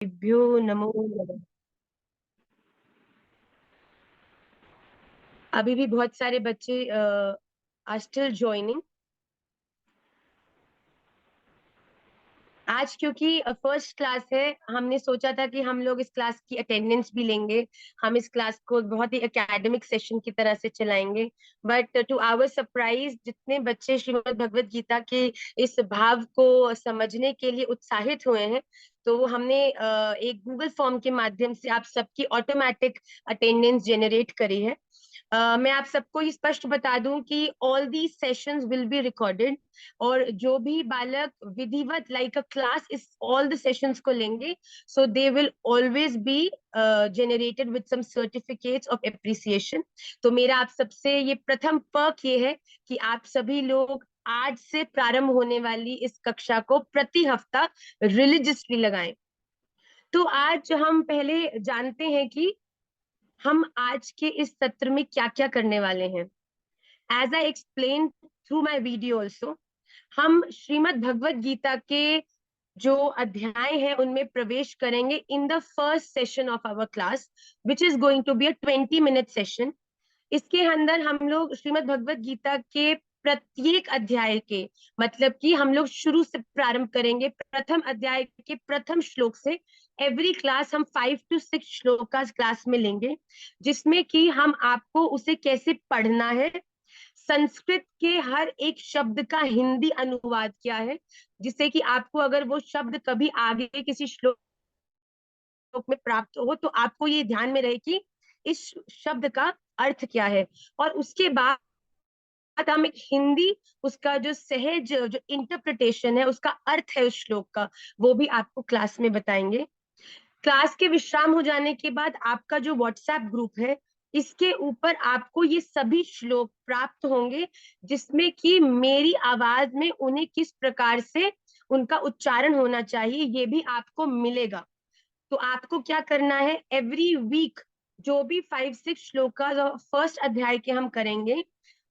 भ्यो नमो नमः। अभी भी बहुत सारे बच्चे आर स्टिल ज्वाइनिंग। आज क्योंकि फर्स्ट क्लास है, हमने सोचा था कि हम लोग इस क्लास की अटेंडेंस भी लेंगे। हम इस क्लास को बहुत ही एकेडमिक सेशन की तरह से चलाएंगे। बट टू आवर सरप्राइज, जितने बच्चे श्रीमद् भगवत गीता के इस भाव को समझने के लिए उत्साहित हुए हैं, तो वो हमने एक गूगल फॉर्म के माध्यम से आप सबकी ऑटोमेटिक अटेंडेंस जनरेट करी है। मैं आप सबको ये स्पष्ट बता दूं कि all the sessions will be recorded, और जो भी बालक विधिवत लाइक अ क्लास इस ऑल द सेशंस को लेंगे, so they will always be generated with some certificates of appreciation. तो मेरा आप सबसे ये प्रथम पर्क ये है कि आप सभी लोग आज से प्रारंभ होने वाली इस कक्षा को प्रति हफ्ता रिलीजियसली लगाएं। तो आज हम पहले जानते हैं कि हम आज के इस सत्र में क्या क्या करने वाले हैं। As I explain through my video also, हम श्रीमद् भगवत गीता के जो अध्याय हैं उनमें प्रवेश करेंगे in the first session of our class, which is going to be a 20 minute session. इसके अंदर हम लोग श्रीमद् भगवत गीता के प्रत्येक अध्याय के, मतलब कि हम लोग शुरू से प्रारंभ करेंगे प्रथम अध्याय के प्रथम श्लोक से। एवरी क्लास हम 5 to 6 श्लोक का क्लास में लेंगे, जिसमें कि हम आपको उसे कैसे पढ़ना है, संस्कृत के हर एक शब्द का हिंदी अनुवाद क्या है, जिससे कि आपको अगर वो शब्द कभी आगे किसी श्लोक में प्राप्त हो तो आपको ये ध्यान में रहे कि इस शब्द का अर्थ क्या है। और उसके बाद हम एक हिंदी, उसका जो सहज जो इंटरप्रिटेशन है, उसका अर्थ है उस श्लोक का, वो भी आपको क्लास में बताएंगे। क्लास के विश्राम हो जाने के बाद आपका जो व्हाट्सएप ग्रुप है, इसके ऊपर आपको ये सभी श्लोक प्राप्त होंगे, जिसमें कि मेरी आवाज में उन्हें किस प्रकार से उनका उच्चारण होना चाहिए ये भी आपको मिलेगा। तो आपको क्या करना है, एवरी वीक जो भी 5 6 श्लोक का फर्स्ट अध्याय के हम करेंगे,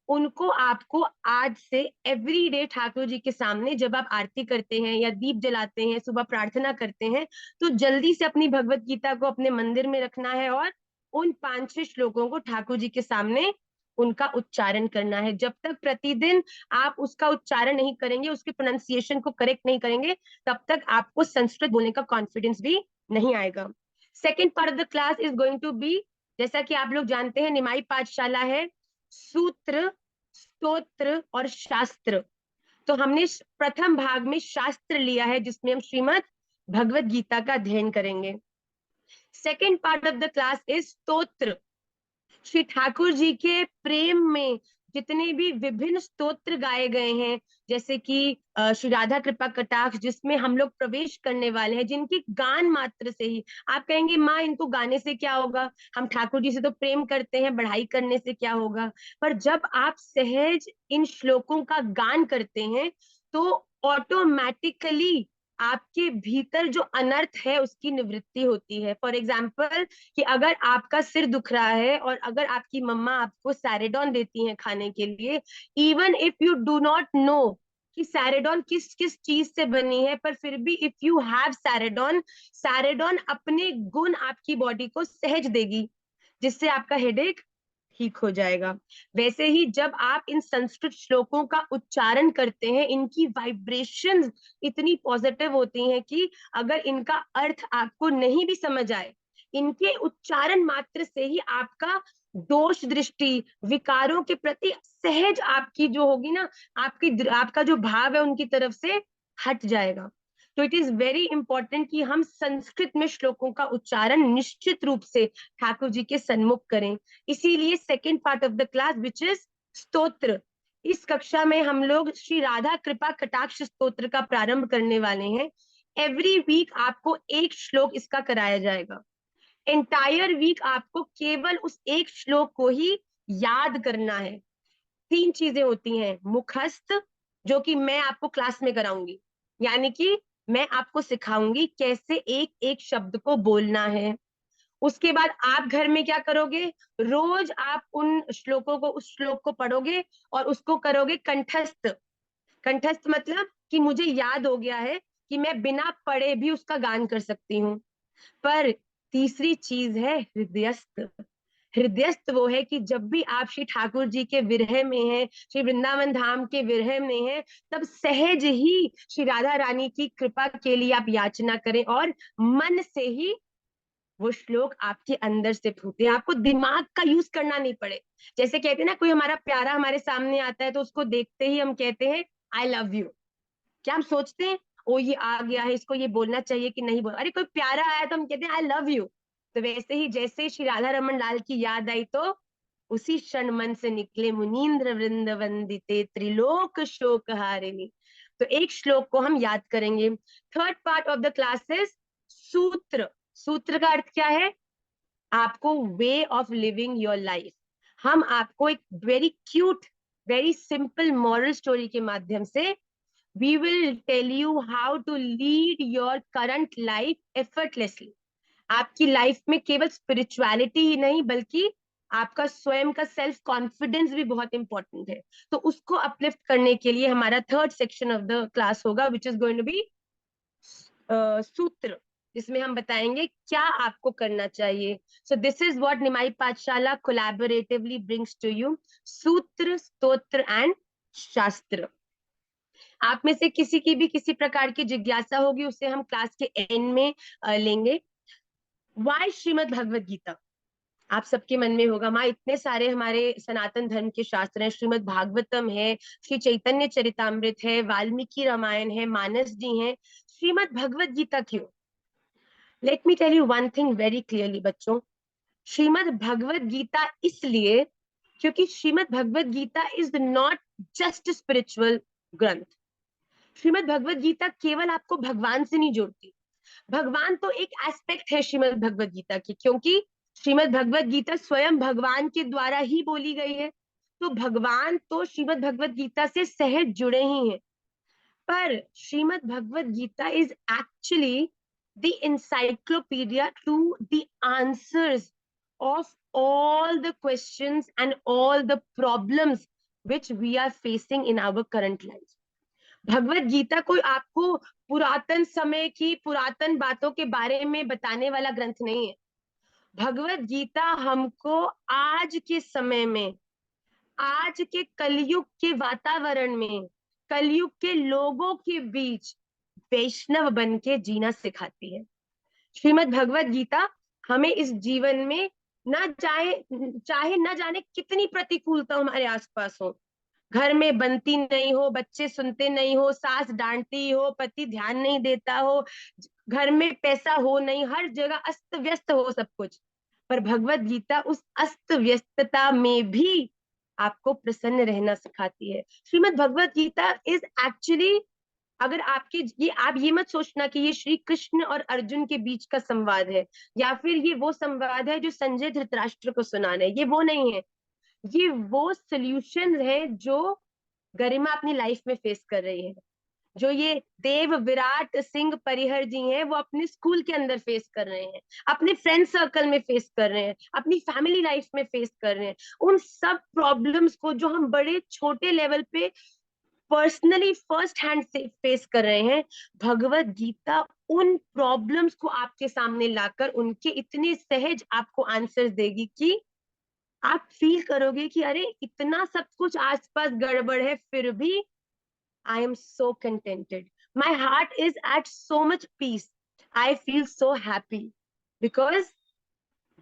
उनको आपको आज से एवरी डे ठाकुर जी के सामने जब आप आरती करते हैं या दीप जलाते हैं, सुबह प्रार्थना करते हैं, तो जल्दी से अपनी भगवत गीता को अपने मंदिर में रखना है और उन 5 6 श्लोकों को ठाकुर जी के सामने उनका उच्चारण करना है। जब तक प्रतिदिन आप उसका उच्चारण नहीं करेंगे, उसके प्रोनाउंसिएशन को करेक्ट नहीं करेंगे, तब तक आपको संस्कृत बोलने का कॉन्फिडेंस भी नहीं आएगा। Second part of the class is going to be, जैसा कि आप लोग जानते हैं, निमाई पाठशाला है, सूत्र, स्तोत्र और शास्त्र। तो हमने प्रथम भाग में शास्त्र लिया है, जिसमें हम श्रीमद् भगवत गीता का अध्ययन करेंगे। Second part of the class is स्तोत्र। श्री ठाकुर जी के प्रेम में जितने भी विभिन्न स्तोत्र गाए गए हैं, जैसे कि श्री राधा कृपा कटाक्ष, जिसमें हम लोग प्रवेश करने वाले हैं, जिनकी गान मात्र से ही आप कहेंगे माँ इनको गाने से क्या होगा, हम ठाकुर जी से तो प्रेम करते हैं, बढ़ाई करने से क्या होगा। पर जब आप सहज इन श्लोकों का गान करते हैं, तो ऑटोमेटिकली आपके भीतर जो अनर्थ है उसकी निवृत्ति होती है। फॉर एग्जाम्पल, कि अगर आपका सिर दुख रहा है और अगर आपकी मम्मा आपको सैरेडॉन देती हैं खाने के लिए, even if you do not know कि सैरेडॉन किस किस चीज से बनी है, पर फिर भी इफ यू हैव सैरेडॉन, सैरेडॉन अपने गुण आपकी बॉडी को सहज देगी, जिससे आपका हेडेक ठीक हो जाएगा। वैसे ही जब आप इन संस्कृत श्लोकों का उच्चारण करते हैं, इनकी वाइब्रेशंस इतनी पॉजिटिव होती हैं कि अगर इनका अर्थ आपको नहीं भी समझ आए, इनके उच्चारण मात्र से ही आपका दोष दृष्टि, विकारों के प्रति सहज आपकी जो होगी ना, आपकी आपका जो भाव है उनकी तरफ से हट जाएगा। तो इट इज वेरी इंपॉर्टेंट कि हम संस्कृत में श्लोकों का उच्चारण निश्चित रूप से ठाकुर जी के सन्मुख करें। इसीलिए second part of the class which is स्तोत्र, इस कक्षा में हम लोग श्री राधा कृपा कटाक्ष स्तोत्र का प्रारंभ करने वाले हैं। एवरी वीक आपको एक श्लोक इसका कराया जाएगा। एंटायर वीक आपको केवल उस एक श्लोक को ही याद करना है। 3 चीजें होती हैं, मुखस्त, जो कि मैं आपको क्लास में कराऊंगी, यानी कि मैं आपको सिखाऊंगी कैसे एक एक शब्द को बोलना है। उसके बाद आप घर में क्या करोगे, रोज आप उन श्लोकों को, उस श्लोक को पढ़ोगे और उसको करोगे कंठस्थ। कंठस्थ मतलब कि मुझे याद हो गया है कि मैं बिना पढ़े भी उसका गान कर सकती हूँ। पर तीसरी चीज है हृदयस्थ। हृदयस्थ वो है कि जब भी आप श्री ठाकुर जी के विरह में हैं, श्री वृंदावन धाम के विरह में हैं, तब सहज ही श्री राधा रानी की कृपा के लिए आप याचना करें और मन से ही वो श्लोक आपके अंदर से फूटे, आपको दिमाग का यूज करना नहीं पड़े। जैसे कहते हैं ना, कोई हमारा प्यारा हमारे सामने आता है तो उसको देखते ही हम कहते हैं आई लव यू। क्या हम सोचते हैं ओ ये आ गया है, इसको ये बोलना चाहिए कि नहीं बोल, अरे कोई प्यारा आया तो हम कहते हैं आई लव यू। तो वैसे ही जैसे श्री राधा रमन लाल की याद आई तो उसी क्षण मन से निकले मुनीन्द्र वृंद वंदिते त्रिलोक शोक हारिणी। तो एक श्लोक को हम याद करेंगे। Third part of the class is सूत्र। सूत्र का अर्थ क्या है? आपको way of living your life. हम आपको एक very cute, very simple moral story के माध्यम से we will tell you how to lead your current life effortlessly। आपकी लाइफ में केवल स्पिरिचुअलिटी ही नहीं बल्कि आपका स्वयं का सेल्फ कॉन्फिडेंस भी बहुत इंपॉर्टेंट है। तो उसको अपलिफ्ट करने के लिए हमारा third section of the class होगा which is going to be सूत्र, जिसमें हम बताएंगे क्या आपको करना चाहिए। So this is what Nimai Pathshala collaboratively brings to you, सूत्र, स्तोत्र एंड शास्त्र। आप में से किसी की भी किसी प्रकार की जिज्ञासा होगी उसे हम क्लास के एंड में लेंगे। वाई श्रीमद् भगवत गीता? आप सबके मन में होगा माँ इतने सारे हमारे सनातन धर्म के शास्त्र हैं, श्रीमद् भागवतम है, श्री चैतन्य चरितामृत है, वाल्मीकि रामायण है, मानस जी हैं, श्रीमद् भगवत गीता क्यों? Let me tell you one thing very clearly बच्चों, श्रीमद् भगवत गीता इसलिए क्योंकि Shrimad Bhagavad Gita is not just spiritual ग्रंथ। श्रीमद् भगवत गीता केवल आपको भगवान से नहीं जोड़ती। भगवान तो एक एस्पेक्ट है श्रीमद् भगवत गीता की, क्योंकि श्रीमद् भगवत गीता स्वयं भगवान के द्वारा ही बोली गई है, तो भगवान तो श्रीमद् भगवत गीता से सहज जुड़े ही हैं। पर Shrimad Bhagavad Gita is actually the encyclopedia to the answers of all the questions and all the problems which we are facing in our current life। Bhagavad Gita कोई आपको पुरातन समय की पुरातन बातों के बारे में बताने वाला ग्रंथ नहीं है। भगवत गीता हमको आज के समय में, आज के कलयुग के वातावरण में, कलयुग के लोगों के बीच वैष्णव बन के जीना सिखाती है। श्रीमद् भगवत गीता हमें इस जीवन में न चाहे न जाने कितनी प्रतिकूलता हमारे आसपास हो, घर में बनती नहीं हो, बच्चे सुनते नहीं हो, सास डांटती हो, पति ध्यान नहीं देता हो, घर में पैसा हो नहीं, हर जगह अस्त व्यस्त हो सब कुछ, पर भगवत गीता उस अस्त व्यस्तता में भी आपको प्रसन्न रहना सिखाती है। श्रीमद् भगवत गीता इज एक्चुअली, अगर आपके ये आप ये मत सोचना कि ये श्री कृष्ण और अर्जुन के बीच का संवाद है या फिर ये वो संवाद है जो संजय धृतराष्ट्र को सुनाना है, ये वो नहीं है। ये वो सोल्यूशन है जो गरिमा अपनी लाइफ में फेस कर रही है, जो ये देव विराट सिंह परिहर जी हैं वो अपने स्कूल के अंदर फेस कर रहे हैं, अपने फ्रेंड सर्कल में फेस कर रहे हैं, अपनी फैमिली लाइफ में फेस कर रहे हैं। उन सब प्रॉब्लम्स को जो हम बड़े छोटे लेवल पे पर्सनली फर्स्ट हैंड से फेस कर रहे हैं, भगवत गीता उन प्रॉब्लम्स को आपके सामने लाकर उनके इतने सहज आपको आंसर देगी कि आप फील करोगे कि अरे इतना सब कुछ आसपास गड़बड़ है फिर भी I am so contented. My heart is at so much peace. I feel so happy because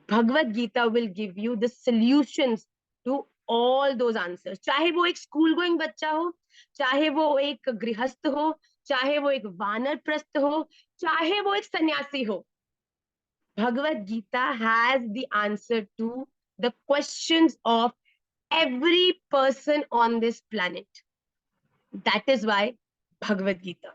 Bhagavad Gita will give you the solutions to all those answers. चाहे वो एक स्कूल गोइंग बच्चा हो, चाहे वो एक गृहस्थ हो, चाहे वो एक वानरप्रस्थ हो, चाहे वो एक सन्यासी हो, Bhagavad Gita has the answer to the questions of every person on this planet. That is why Bhagavad Gita.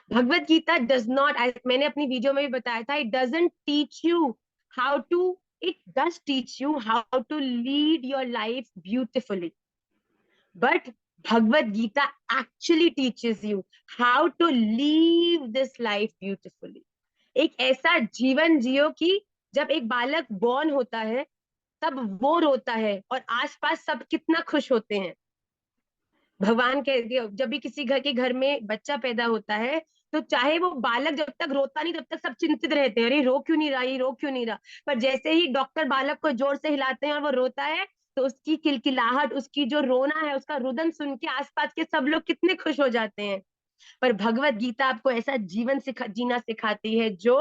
Bhagavad Gita does not, मैंने अपनी वीडियो में भी बताया था, it doesn't teach you how to, it does teach you how to lead your life beautifully. But Bhagavad Gita actually teaches you how to live this life beautifully. एक ऐसा जीवन जियो कि जब एक बालक बॉर्न होता है तब वो रोता है और आसपास सब कितना खुश होते हैं। भगवान के जब भी किसी घर में बच्चा पैदा होता है तो चाहे वो बालक जब तक रोता नहीं तब तक सब चिंतित रहते हैं, अरे रो क्यों नहीं रहा, ये रो क्यों नहीं रहा। पर जैसे ही डॉक्टर बालक को जोर से हिलाते हैं और वो रोता है, तो उसकी किलकिलाहट, उसकी जो रोना है, उसका रुदन सुन के आसपास के सब लोग कितने खुश हो जाते हैं। पर भगवत गीता आपको ऐसा जीवन जीना सिखाती है जो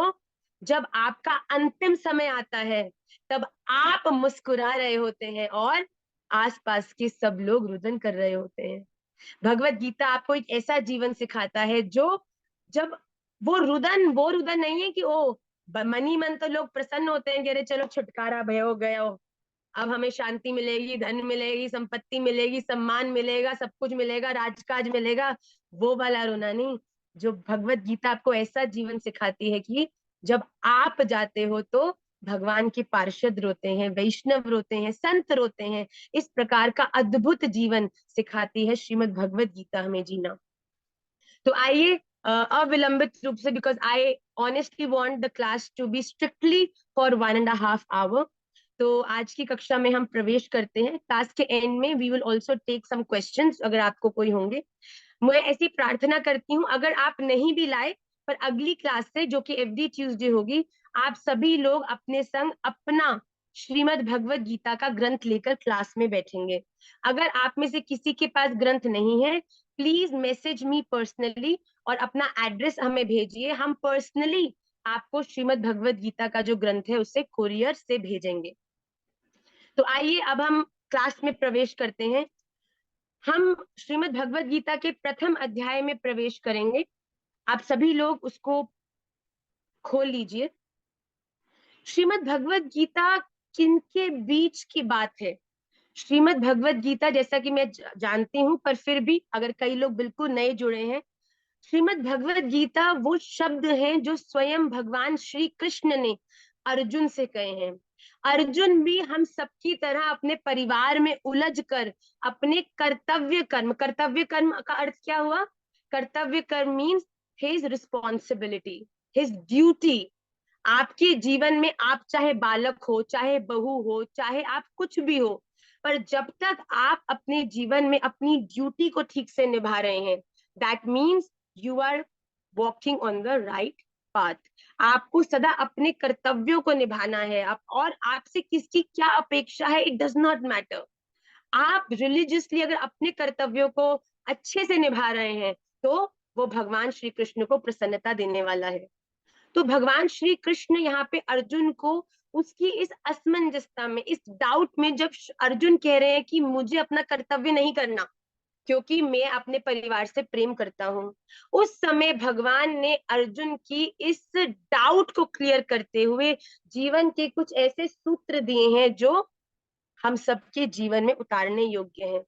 जब आपका अंतिम समय आता है तब आप मुस्कुरा रहे होते हैं और आसपास के सब लोग रुदन कर रहे होते हैं। भगवत गीता आपको एक ऐसा जीवन सिखाता है जो जब वो रुदन नहीं है कि ओ मन ही मन तो लोग प्रसन्न होते हैं कि अरे चलो छुटकारा भय हो गया हो, अब हमें शांति मिलेगी, धन मिलेगी, संपत्ति मिलेगी, सम्मान मिलेगा, सब कुछ मिलेगा, राजकाज मिलेगा, वो वाला रोना नहीं। जो भगवत गीता आपको ऐसा जीवन सिखाती है कि जब आप जाते हो तो भगवान के पार्षद रोते हैं, वैष्णव रोते हैं, संत रोते हैं। इस प्रकार का अद्भुत जीवन सिखाती है श्रीमद् भगवत गीता हमें जीना। तो आइए अविलंबित रूप से, because I honestly want the class to be strictly for 1.5 hour, तो आज की कक्षा में हम प्रवेश करते हैं। क्लास के एंड में we will also take some questions अगर आपको कोई होंगे। मैं ऐसी प्रार्थना करती हूँ अगर आप नहीं भी लाए, पर अगली क्लास से जो कि एवरी ट्यूसडे होगी, आप सभी लोग अपने संग अपना श्रीमद् भगवत गीता का ग्रंथ लेकर क्लास में बैठेंगे। अगर आप में से किसी के पास ग्रंथ नहीं है, प्लीज मैसेज मी पर्सनली और अपना एड्रेस हमें भेजिए, हम पर्सनली आपको श्रीमद् भगवत गीता का जो ग्रंथ है उसे कोरियर से भेजेंगे। तो आइए अब हम क्लास में प्रवेश करते हैं। हम श्रीमद् भगवत गीता के प्रथम अध्याय में प्रवेश करेंगे। आप सभी लोग उसको खोल लीजिए। श्रीमद् भगवत गीता किनके बीच की बात है? श्रीमद् भगवत गीता, जैसा कि मैं जानती हूं, पर फिर भी अगर कई लोग बिल्कुल नए जुड़े हैं, श्रीमद् भगवत गीता वो शब्द हैं जो स्वयं भगवान श्री कृष्ण ने अर्जुन से कहे हैं। अर्जुन भी हम सबकी तरह अपने परिवार में उलझ कर अपने कर्तव्य कर्म का अर्थ क्या हुआ? कर्तव्य कर्म means his responsibility, his duty. आपके जीवन में आप चाहे बालक हो, चाहे बहू हो, चाहे आप कुछ भी हो, पर जब तक आप अपने जीवन में अपनी ड्यूटी को ठीक से निभा रहे हैं, that means you are walking on the right path. आपको सदा अपने कर्तव्यों को निभाना है। और आपसे किसकी क्या अपेक्षा है, इट डज नॉट मैटर। आप रिलीजियसली अगर अपने कर्तव्यों को अच्छे से निभा रहे हैं तो वो भगवान श्री कृष्ण को प्रसन्नता देने वाला है। तो भगवान श्री कृष्ण यहाँ पे अर्जुन को उसकी इस असमंजसता में, इस डाउट में, जब अर्जुन कह रहे हैं कि मुझे अपना कर्तव्य नहीं करना क्योंकि मैं अपने परिवार से प्रेम करता हूँ, उस समय भगवान ने अर्जुन की इस डाउट को क्लियर करते हुए जीवन के कुछ ऐसे सूत्र दिए हैं जो हम सबके जीवन में उतारने योग्य हैं।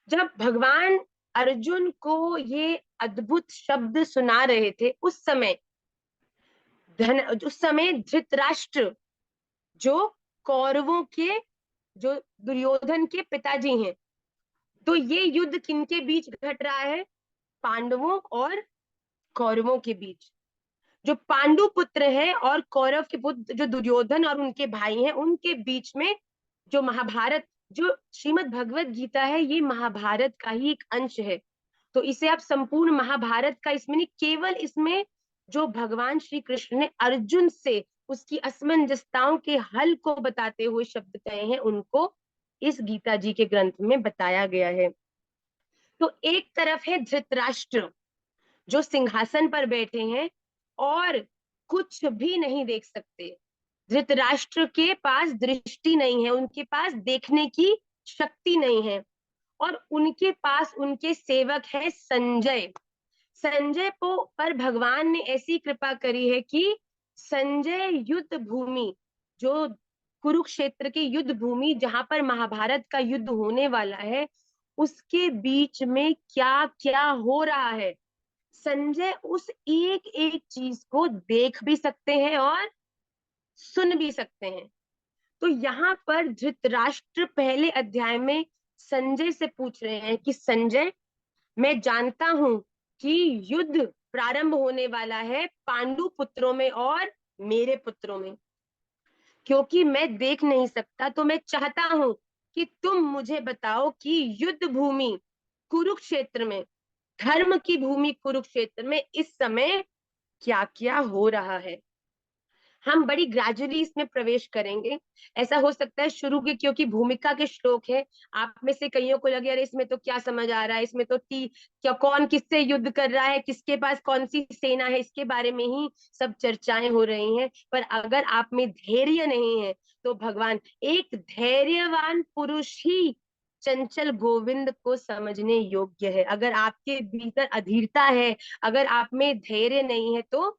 जब भगवान अर्जुन को ये अद्भुत शब्द सुना रहे थे, उस समय धृतराष्ट्र, जो कौरवों के, जो दुर्योधन के पिताजी हैं, तो ये युद्ध किनके बीच घट रहा है? पांडवों और कौरवों के बीच। जो पांडु पुत्र है और कौरव के पुत्र जो दुर्योधन और उनके भाई हैं, उनके बीच में जो महाभारत, जो श्रीमद् भगवत गीता है, ये महाभारत का ही एक अंश है। तो इसे आप संपूर्ण महाभारत का, इसमें नहीं, केवल इसमें जो भगवान श्री कृष्ण ने अर्जुन से उसकी असमंजसताओं के हल को बताते हुए शब्द कहे हैं, उनको इस गीता जी के ग्रंथ में बताया गया है। तो एक तरफ है धृतराष्ट्र जो सिंहासन पर बैठे हैं और कुछ भी नहीं देख सकते। धृतराष्ट्र के पास दृष्टि नहीं है, उनके पास देखने की शक्ति नहीं है। और उनके पास उनके सेवक है संजय। संजय पर भगवान ने ऐसी कृपा करी है कि संजय युद्ध भूमि, जो कुरुक्षेत्र की युद्ध भूमि जहां पर महाभारत का युद्ध होने वाला है, उसके बीच में क्या क्या हो रहा है, संजय उस एक एक चीज को देख भी सकते हैं और सुन भी सकते हैं। तो यहाँ पर धृतराष्ट्र पहले अध्याय में संजय से पूछ रहे हैं कि संजय, मैं जानता हूं कि युद्ध प्रारंभ होने वाला है पांडु पुत्रों में और मेरे पुत्रों में, क्योंकि मैं देख नहीं सकता, तो मैं चाहता हूं कि तुम मुझे बताओ कि युद्ध भूमि कुरुक्षेत्र में धर्म की भूमि कुरुक्षेत्र में इस समय क्या क्या हो रहा है। हम बड़ी ग्रेजुअली इसमें प्रवेश करेंगे। ऐसा हो सकता है शुरू के, क्योंकि भूमिका के श्लोक है, आप में से कईयों को लगे अरे इसमें तो क्या समझ आ रहा है, इसमें तो क्या कौन किससे युद्ध कर रहा है, किसके पास कौन सी सेना है, इसके बारे में ही सब चर्चाएं हो रही हैं। पर अगर आप में धैर्य नहीं है तो भगवान, एक धैर्यवान पुरुष ही चंचल गोविंद को समझने योग्य है। अगर आपके भीतर अधीरता है, अगर आप में धैर्य नहीं है, तो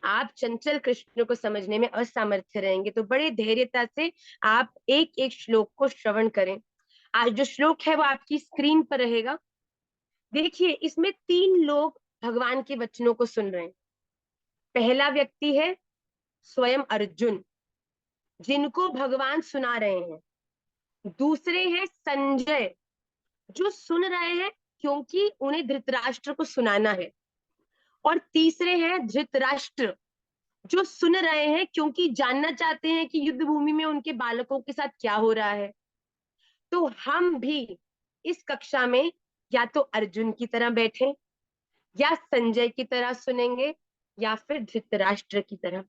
आप चंचल कृष्ण को समझने में असमर्थ रहेंगे। तो बड़े धैर्यता से आप एक एक श्लोक को श्रवण करें। आज जो श्लोक है वो आपकी स्क्रीन पर रहेगा। देखिए, इसमें तीन लोग भगवान के वचनों को सुन रहे हैं। पहला व्यक्ति है स्वयं अर्जुन, जिनको भगवान सुना रहे हैं। दूसरे हैं संजय, जो सुन रहे हैं क्योंकि उन्हें धृतराष्ट्र को सुनाना है। और तीसरे हैं धृतराष्ट्र, जो सुन रहे हैं क्योंकि जानना चाहते हैं कि युद्ध भूमि में उनके बालकों के साथ क्या हो रहा है। तो हम भी इस कक्षा में या तो अर्जुन की तरह बैठे, या संजय की तरह सुनेंगे, या फिर धृतराष्ट्र की तरह।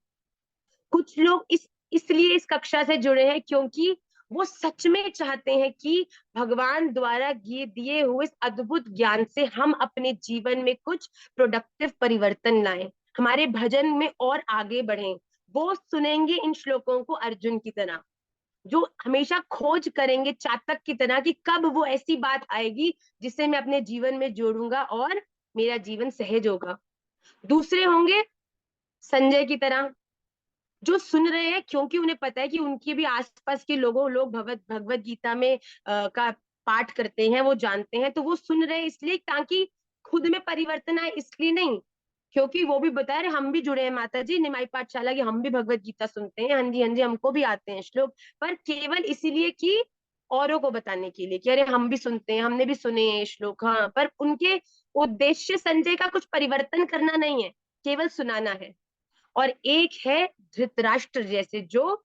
कुछ लोग इसलिए इस कक्षा से जुड़े हैं क्योंकि वो सच में चाहते हैं कि भगवान द्वारा दिए हुए इस अद्भुत ज्ञान से हम अपने जीवन में कुछ प्रोडक्टिव परिवर्तन लाएं, हमारे भजन में और आगे बढ़ें। वो सुनेंगे इन श्लोकों को अर्जुन की तरह, जो हमेशा खोज करेंगे चातक की तरह कि कब वो ऐसी बात आएगी जिसे मैं अपने जीवन में जोड़ूंगा और मेरा जीवन सहज होगा। दूसरे होंगे संजय की तरह, जो सुन रहे हैं क्योंकि उन्हें पता है कि उनके भी आसपास के लोग भगवत गीता में का पाठ करते हैं, वो जानते हैं, तो वो सुन रहे हैं इसलिए ताकि खुद में परिवर्तन आए, इसलिए नहीं। क्योंकि वो भी बता रहे हम भी जुड़े हैं माता जी निमाई पाठशाला की, हम भी भगवत गीता सुनते हैं, हाँ जी हाँ जी हमको भी आते हैं श्लोक, पर केवल इसीलिए कि औरों को बताने के लिए कि अरे हम भी सुनते हैं, हमने भी सुने हैं श्लोक। हाँ, पर उनके उद्देश्य संजय का कुछ परिवर्तन करना नहीं है, केवल सुनाना है। और एक है धृतराष्ट्र जैसे, जो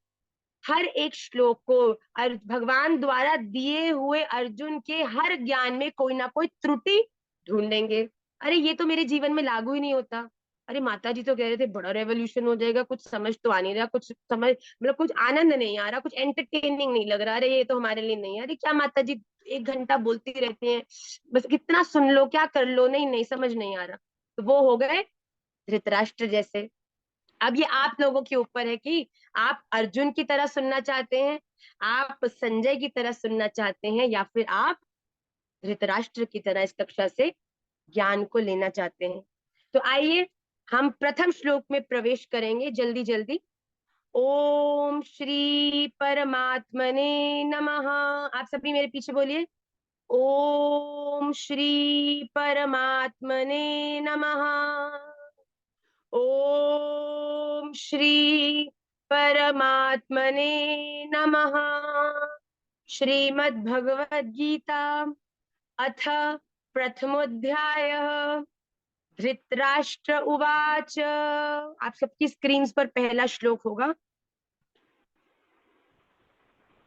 हर एक श्लोक को भगवान द्वारा दिए हुए अर्जुन के हर ज्ञान में कोई ना कोई त्रुटि ढूंढेंगे। अरे ये तो मेरे जीवन में लागू ही नहीं होता, अरे माता जी तो कह रहे थे बड़ा रेवोल्यूशन हो जाएगा, कुछ समझ तो आ नहीं रहा, कुछ समझ मतलब कुछ आनंद नहीं आ रहा, कुछ एंटरटेनिंग नहीं लग रहा, अरे ये तो हमारे लिए नहीं है। अरे क्या माता जी 1 घंटा बोलती रहती हैं, बस कितना सुन लो, क्या कर लो, नहीं नहीं समझ नहीं आ रहा। तो वो हो गए धृतराष्ट्र जैसे। अब ये आप लोगों के ऊपर है कि आप अर्जुन की तरह सुनना चाहते हैं, आप संजय की तरह सुनना चाहते हैं, या फिर आप धृतराष्ट्र की तरह इस कक्षा से ज्ञान को लेना चाहते हैं। तो आइए हम प्रथम श्लोक में प्रवेश करेंगे जल्दी जल्दी। ओम श्री परमात्मने नमः। आप सभी मेरे पीछे बोलिए, ओम श्री परमात्मने नमः। ओम श्री परमात्मने नमः। श्रीमद् भगवद गीता अथ प्रथमोध्याय। धृतराष्ट्र उवाच। आप सबकी स्क्रीन पर पहला श्लोक होगा।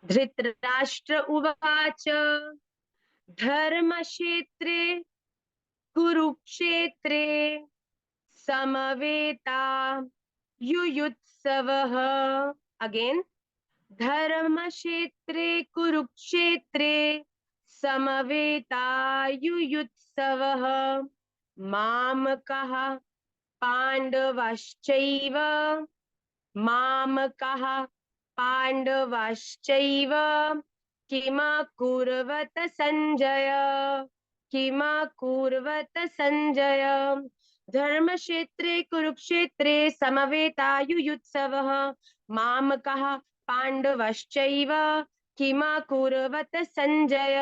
धृतराष्ट्र उवाच धर्मक्षेत्रे कुरुक्षेत्रे समवेता युयुत्सवः। अगेन, धर्मक्षेत्रे कुरुक्षेत्रे समवेतायुयुत्सवः। मामकः पाण्डवश्चैव मामकः पाण्डवश्चैव किमकुर्वत सञ्जय किमकुर्वत सञ्जय। धर्मक्षेत्रे कुरुक्षेत्रे समवेतायुयुत्सवः मामकः पांडवश्चैव किमकुर्वत संजय।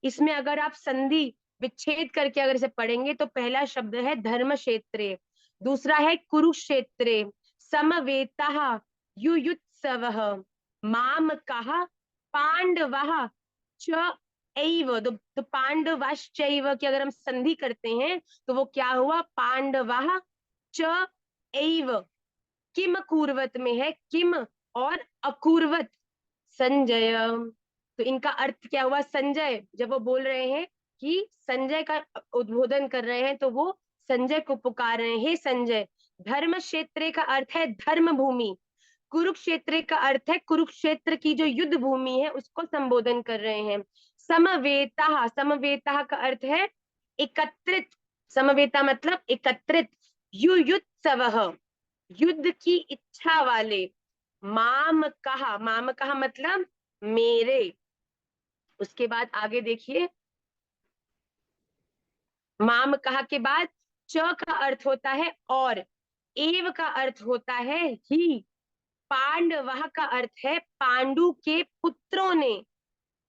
इसमें अगर आप संधि विच्छेद करके अगर इसे पढ़ेंगे तो पहला शब्द है धर्म क्षेत्रे, दूसरा है कुरुक्षेत्रे, समवेतः युयुत्सवः, माम कहा पांडवः च एव। तो पांडवश्चैव की अगर हम संधि करते हैं तो वो क्या हुआ, पांडवः च एव। किम कुर्वत में है किम और अकुर्वत संजय। तो इनका अर्थ क्या हुआ, संजय जब वो बोल रहे हैं कि संजय का उद्बोधन कर रहे हैं, तो वो संजय को पुकार रहे हैं, हे संजय। धर्म क्षेत्र का अर्थ है धर्म भूमि, कुरुक्षेत्र का अर्थ है कुरुक्षेत्र की जो युद्ध भूमि है उसको संबोधन कर रहे हैं। समवेता, समवेता का अर्थ है एकत्रित, समवेता मतलब एकत्रित। युयुत्सवः, युद्ध की इच्छा वाले। माम कहा मतलब मेरे। उसके बाद आगे देखिए, माम कहा के बाद च का अर्थ होता है और, एव का अर्थ होता है ही, पांडव का अर्थ है पांडु के पुत्रों ने।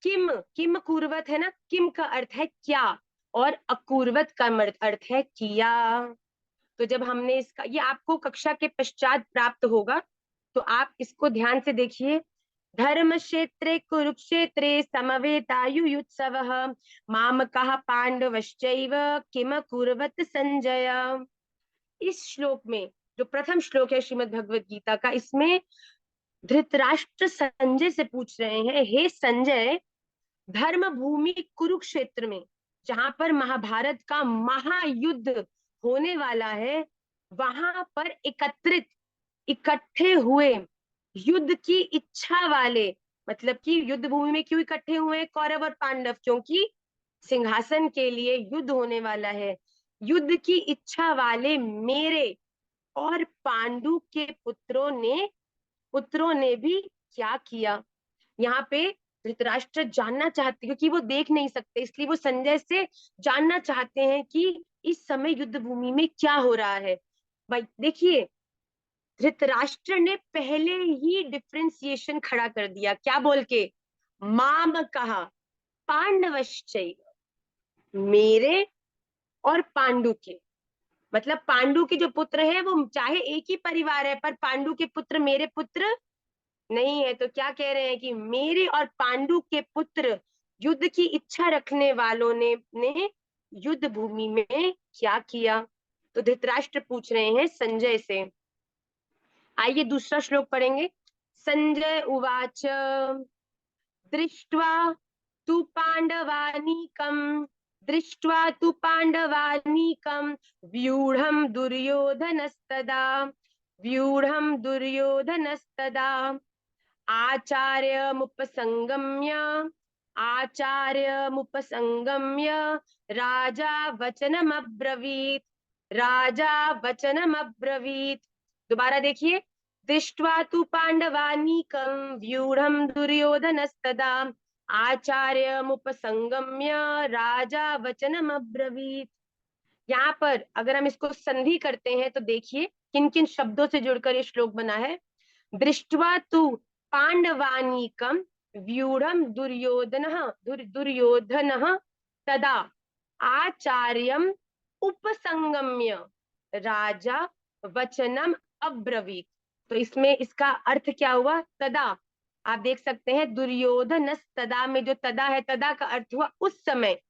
किम, किम कुर्वत है ना, किम का अर्थ है क्या, और अकुर्वत का अर्थ है किया। तो जब हमने इसका, ये आपको कक्षा के पश्चात प्राप्त होगा, तो आप इसको ध्यान से देखिए। धर्म क्षेत्रे कुरुक्षेत्रे समवेतायुयुत्सवः मामकः पांडवश्चैव किम कुर्वत संजय। इस श्लोक में, जो प्रथम श्लोक है श्रीमद् भगवत गीता का, इसमें धृतराष्ट्र संजय से पूछ रहे हैं, हे संजय, धर्म भूमि कुरुक्षेत्र में, जहां पर महाभारत का महायुद्ध होने वाला है, वहां पर एकत्रित, इकट्ठे हुए, युद्ध की इच्छा वाले, मतलब कि युद्ध भूमि में क्यों इकट्ठे हुए हैं कौरव और पांडव, क्योंकि सिंहासन के लिए युद्ध होने वाला है। युद्ध की इच्छा वाले मेरे और पांडु के पुत्रों ने भी क्या किया। यहाँ पे धृतराष्ट्र जानना चाहते, क्योंकि वो देख नहीं सकते, इसलिए वो संजय से जानना चाहते हैं कि इस समय युद्ध भूमि में क्या हो रहा है। भाई देखिए, धृतराष्ट्र ने पहले ही डिफ्रेंसिएशन खड़ा कर दिया, क्या बोल के, माम कहा पांडवश्चैव, मेरे और पांडु के, मतलब पांडु के जो पुत्र है वो चाहे एक ही परिवार है, पर पांडु के पुत्र मेरे पुत्र नहीं है। तो क्या कह रहे हैं कि मेरे और पांडु के पुत्र, युद्ध की इच्छा रखने वालों ने युद्ध भूमि में क्या किया। तो धृतराष्ट्र पूछ रहे हैं संजय से। आइए दूसरा श्लोक पढ़ेंगे। संजय उवाच दृष्ट्वा तु पांडवानीकम, दृष्ट्वा तु पांडवानीकम व्यूढ़म दुर्योधनस्तदा, व्यूढ़म दुर्योधनस्तदा आचार्यमुपसंगम्य, आचार्यमुपसंगम्य राजा वचनमब्रवीत, राजा वचनमब्रवीत। दोबारा देखिए। दृष्ट्वा तु पांडवानीकं व्यूढ़म दुर्योधनस्तदा आचार्यमुपसंगम्य राजा वचनमब्रवीत। यहाँ पर अगर हम इसको संधि करते हैं तो देखिए किन किन शब्दों से जुड़कर ये श्लोक बना है। दृष्ट्वा तु पांडवानीकम व्यूढ़म दुर्योधन तदा आचार्यम उपसंगम्य राजा वचनम अब्रवीत। तो इसमें इसका अर्थ क्या हुआ, तदा, आप देख सकते हैं दुर्योधन तदा में जो तदा है, तदा का अर्थ हुआ उस समय,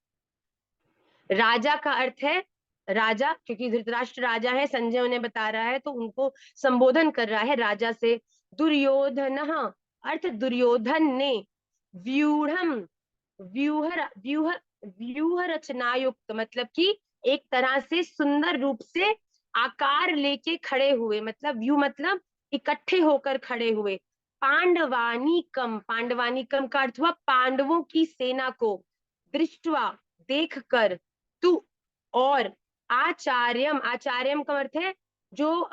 राजा का अर्थ है राजा, क्योंकि धृतराष्ट्र राजा है, संजय उन्हें बता रहा है तो उनको संबोधन कर रहा है राजा से। दुर्योधन अर्थ दुर्योधन ने, व्यूढ़म, व्यूह व्यूह व्यूह रचनायुक्त, मतलब कि एक तरह से सुंदर रूप से आकार लेके खड़े हुए, मतलब व्यू मतलब इकट्ठे होकर खड़े हुए। पांडवानीकम, पांडवानीकम का अर्थ हुआ पांडवों की सेना को, दृष्टवा देखकर, तू और, आचार्यम, आचार्यम का अर्थ है जो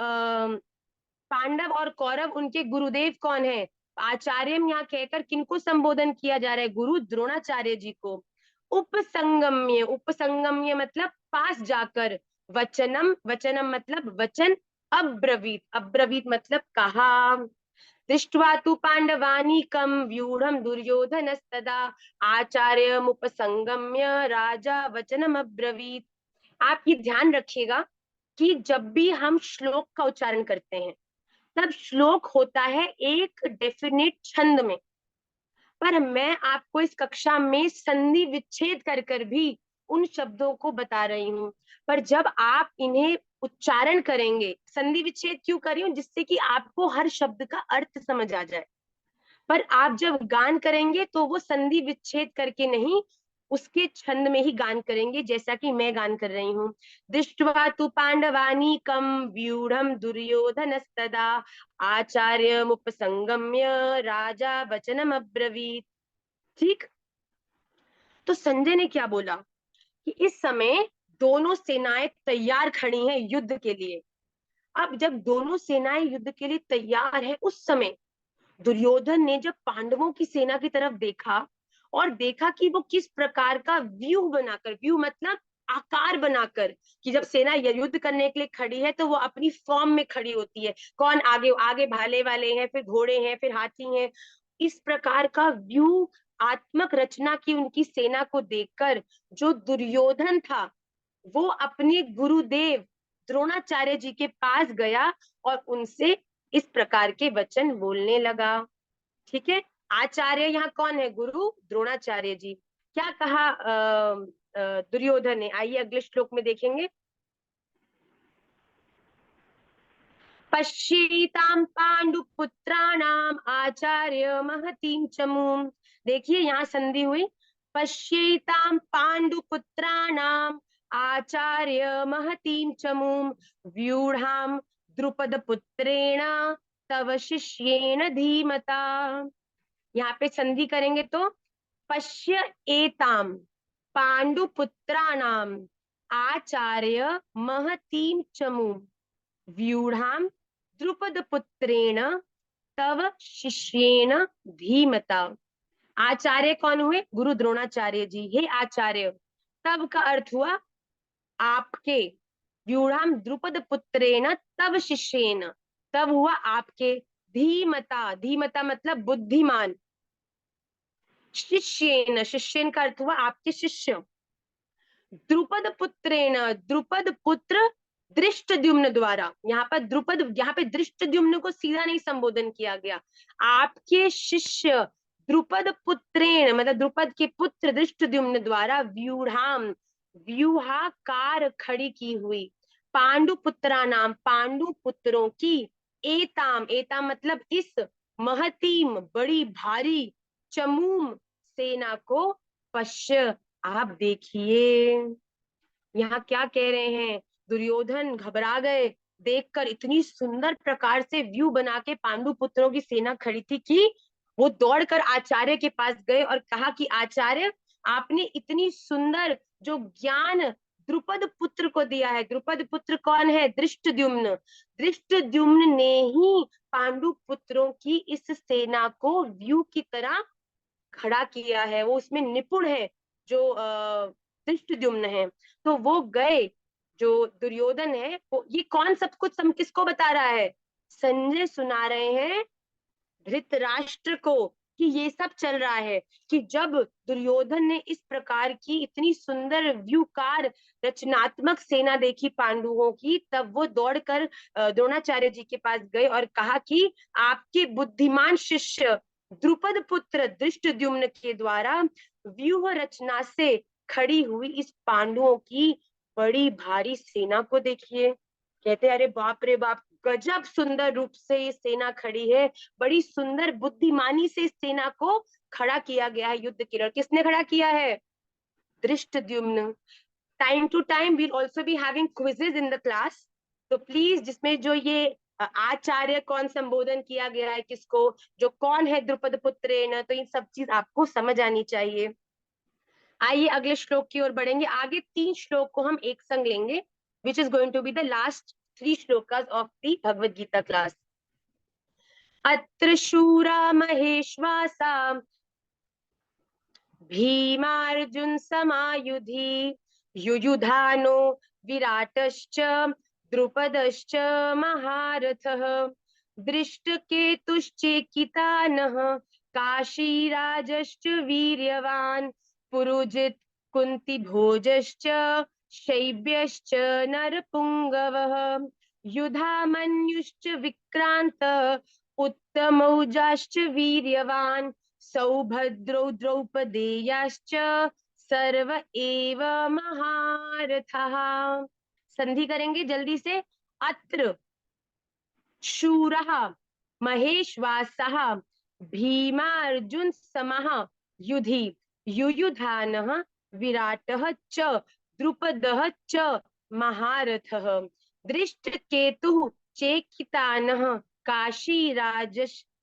पांडव और कौरव उनके गुरुदेव कौन है। आचार्यम यहाँ कहकर किनको संबोधन किया जा रहा है, गुरु द्रोणाचार्य जी को। उपसंगम्य, उपसंगम्य मतलब पास जाकर, वचनम, वचनम मतलब वचन, अब्रवीत, अब्रवीत मतलब कहा। दृष्ट्वा तु पांडवानीकम व्यूढ़म दुर्योधनस्तदा आचार्यमुपसंगम्य राजा वचनम अब्रवीत। आप ये ध्यान रखिएगा कि जब भी हम श्लोक का उच्चारण करते हैं तब श्लोक होता है एक डेफिनेट छंद में, पर मैं आपको इस कक्षा में संधि विच्छेद कर कर भी उन शब्दों को बता रही हूँ। पर जब आप इन्हें उच्चारण करेंगे, संधि विच्छेद क्यों कर रही हूँ, जिससे कि आपको हर शब्द का अर्थ समझ आ जाए। पर आप जब गान करेंगे तो वो संधि विच्छेद करके नहीं, उसके छंद में ही गान करेंगे, जैसा कि मैं गान कर रही हूँ। दृष्ट्वा तु पांडवानीकम व्यूढ़म दुर्योधनस्तदा आचार्यमुपसंगम्य राजा वचनम अब्रवीत। ठीक। तो संजय ने क्या बोला कि इस समय दोनों सेनाएं तैयार खड़ी हैं युद्ध के लिए। अब जब दोनों सेनाएं युद्ध के लिए तैयार है, उस समय दुर्योधन ने जब पांडवों की सेना की तरफ देखा और देखा कि वो किस प्रकार का व्यू बनाकर, व्यू मतलब आकार बनाकर, कि जब सेना युद्ध करने के लिए खड़ी है तो वो अपनी फॉर्म में खड़ी होती है। कौन आगे, आगे भाले वाले हैं, फिर घोड़े हैं, फिर हाथी हैं। इस प्रकार का व्यू आत्मक रचना की उनकी सेना को देखकर जो दुर्योधन था, वो अपने गुरुदेव द्रोणाचार्य जी के पास गया और उनसे इस प्रकार के वचन बोलने लगा। ठीक है। आचार्य यहाँ कौन है? गुरु द्रोणाचार्य जी। क्या कहा दुर्योधन ने? आइए अगले श्लोक में देखेंगे। पश्येतां पांडुपुत्राणाम आचार्य महतीं चमूम। देखिए यहाँ संधि हुई। पश्येतां पांडुपुत्राणाम आचार्य महतीं चमूम व्यूढ़ाम द्रुपद पुत्रेण तव शिष्येण धीमता। यहाँ पे संधि करेंगे तो पश्य एताम पांडुपुत्राणाम आचार्य महतीं चमू व्यूढ़ाम द्रुपद पुत्रेण तव शिष्येण धीमता। आचार्य कौन हुए? गुरु द्रोणाचार्य जी। हे आचार्य, तब का अर्थ हुआ आपके, व्यूढ़ाम द्रुपद पुत्रेण तव शिष्येन, तब हुआ आपके, धीमता, धीमता मतलब बुद्धिमान, शिष्येन, शिष्येन का अर्थ हुआ आपके शिष्य, द्रुपद पुत्रेण, द्रुपद पुत्र दृष्टद्युम्न द्वारा। यहाँ पर द्रुपद, यहाँ पे दृष्टद्युम्न को सीधा नहीं संबोधन किया गया। आपके शिष्य द्रुपद पुत्रेण मतलब द्रुपद के पुत्र दृष्टद्युम्न द्वारा व्यूढ़ाम, व्यूहाकार खड़ी की हुई, पांडु पुत्रा नाम, पांडु पुत्रों की, एताम, एताम मतलब इस, महतीम बड़ी भारी, चमूम सेना को, पश्य आप देखिए। यहाँ क्या कह रहे हैं? दुर्योधन घबरा गए देखकर, इतनी सुंदर प्रकार से व्यू बना के पांडु पुत्रों की सेना खड़ी थी कि वो दौड़कर आचार्य के पास गए और कहा कि आचार्य, आपने इतनी सुंदर जो ज्ञान द्रुपद पुत्र को दिया है, द्रुपद पुत्र कौन है? दृष्टद्युम्न, दृष्टद्युम्न ने ही पांडु पुत्रों की इस सेना को व्यू की तरह खड़ा किया है, वो उसमें निपुण है, जो धृष्टद्युम्न है। तो वो गए, जो दुर्योधन है वो, ये कौन सब कुछ किसको बता रहा है? संजय सुना रहे हैं धृतराष्ट्र को कि ये सब चल रहा है, कि जब दुर्योधन ने इस प्रकार की इतनी सुंदर व्यूकार रचनात्मक सेना देखी पांडवों की, तब वो दौड़कर द्रोणाचार्य जी के पास गए और कहा कि आपके बुद्धिमान शिष्य द्रुपद पुत्र दृष्टद्युम्न के द्वारा व्यूह रचना से खड़ी हुई इस पांडवों की बड़ी भारी सेना को देखिए। कहते अरे बाप रे बाप, गजब सुंदर रूप से ये सेना खड़ी है, बड़ी सुंदर बुद्धिमानी से इस सेना को खड़ा किया गया है युद्ध के लिए। किसने खड़ा किया है? Dhrishtadyumna. Time to time will also be having quizzes in the class, तो प्लीज जिसमें जो ये आचार्य कौन संबोधन किया गया है किसको, जो कौन है द्रुपद पुत्र, तो ये सब चीज आपको समझ आनी चाहिए। आइए अगले श्लोक की ओर बढ़ेंगे। आगे 3 श्लोक को हम एक संग लेंगे, which is going to be the last 3 shlokas of the Bhagavad Gita class. अत्र शूरा महेश्वासा भीमार्जुन समायुधि युयुधानो विराटश्च द्रुपदश्च महारथः दृष्टकेतुश्चेकितानः काशीराजश्च वीर्यवान् पुरुजित् कुन्तिभोजश्च शैब्यश्च नरपुङ्गवः युधामन्युश्च विक्रान्त उत्तमौजाश्च वीर्यवान् सौभद्रौ द्रौपदेयाश्च सर्व एव महारथः। संधि करेंगे जल्दी से। अत्र शूरः महेश्वासः भीमार्जुन समः युधि युयुधानः विराटः च द्रुपदः च महारथः दृष्टकेतुः चेकितानः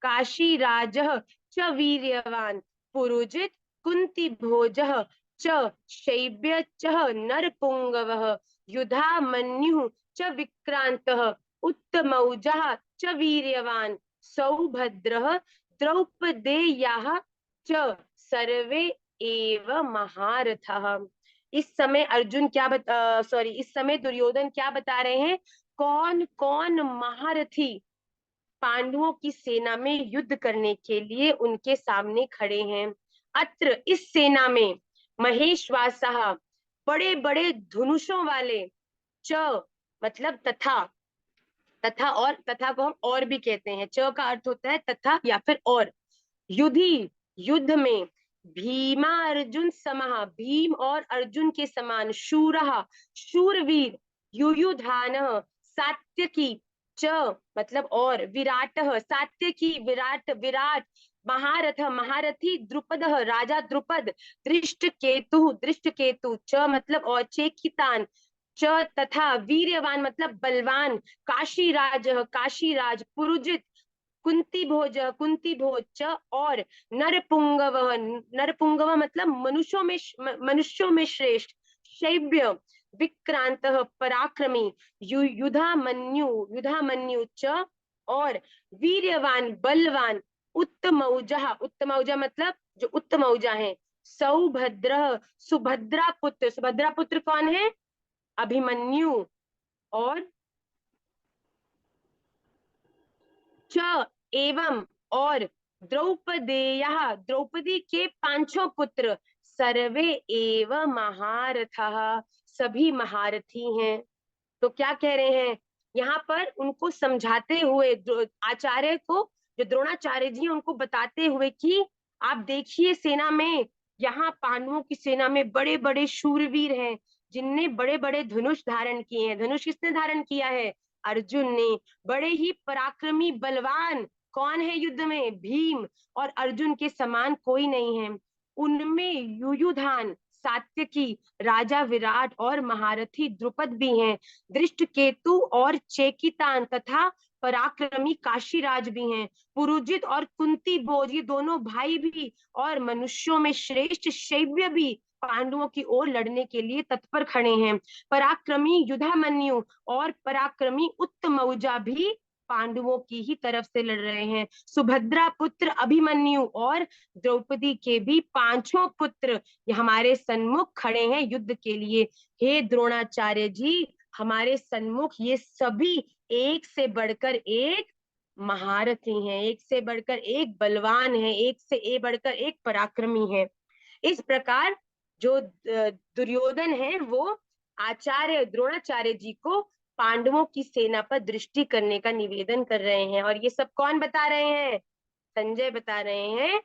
काशीराजः च वीर्यवान् पुरुजित कुन्तीभोजः च शैब्यश्च नरपुङ्गवः युधामन्युः च विक्रान्तः उत्तमौजः च वीर्यवान् सौभद्रः द्रौपदेयाः च सर्वे एव महारथः। इस समय अर्जुन क्या सॉरी इस समय दुर्योधन क्या बता रहे हैं, कौन कौन महारथी पांडवों की सेना में युद्ध करने के लिए उनके सामने खड़े हैं। अत्र इस सेना में महेशवासः बड़े बड़े धनुषों वाले, च मतलब तथा, तथा और तथा को हम और भी कहते हैं, च का अर्थ होता है तथा या फिर और, युधि युद्ध में, भीमा अर्जुन समः भीम और अर्जुन के समान, शूरः शूरवीर, युयुधान सात्यकी, च मतलब और, विराटः सात्यकी विराट विराट, महारथ महारथी, द्रुपद राजा द्रुपद, दृष्टकेतु च मतलब और, चेकितान च तथा, वीर्यवान मतलब बलवान, काशीराज काशीराज, पुरुजित कुंती भोज च और, नरपुंगव मतलब मनुष्यों में श्रेष्ठ, शैब्य विक्रांत पराक्रमी, युधामन्यु च और, वीर्यवान बलवान, उत्तमौजा मतलब जो उत्तमौजा है, सौभद्र सुभद्रा पुत्र कौन है, अभिमन्यु, और च एवं और, द्रौपदेयः द्रौपदी के पांचों पुत्र, सर्वे एव महारथः सभी महारथी हैं। तो क्या कह रहे हैं यहाँ पर, उनको समझाते हुए आचार्य को, जो द्रोणाचार्य जी उनको बताते हुए कि आप देखिए सेना में, यहाँ पांडवों की सेना में बड़े बड़े शूरवीर हैं जिनने बड़े बड़े धनुष धारण किए हैं। धनुष किसने धारण किया है, अर्जुन ने। बड़े ही पराक्रमी बलवान कौन है युद्ध में, भीम, और अर्जुन के समान कोई नहीं है। उनमें युयुधान सात्यकी, राजा विराट और महारथी द्रुपद भी हैं, दृष्टकेतु और चेकितान तथा पराक्रमी काशीराज भी हैं, पुरुजित और कुंती भोज ये दोनों भाई भी, और मनुष्यों में श्रेष्ठ शैब्य भी पांडवों की ओर लड़ने के लिए तत्पर खड़े हैं। पराक्रमी युधामन्यु और पराक्रमी उत्तमौजा भी पांडवों की ही तरफ से लड़ रहे हैं। सुभद्रा पुत्र अभिमन्यु और द्रौपदी के भी पांचों पुत्र हमारे सन्मुख खड़े हैं युद्ध के लिए। हे द्रोणाचार्य जी, हमारे सन्मुख ये सभी एक से बढ़कर एक महारथी हैं, एक से बढ़कर एक बलवान है, एक से बढ़कर एक पराक्रमी है। इस प्रकार जो दुर्योधन है वो आचार्य द्रोणाचार्य जी को पांडवों की सेना पर दृष्टि करने का निवेदन कर रहे हैं। और ये सब कौन बता रहे हैं, संजय बता रहे हैं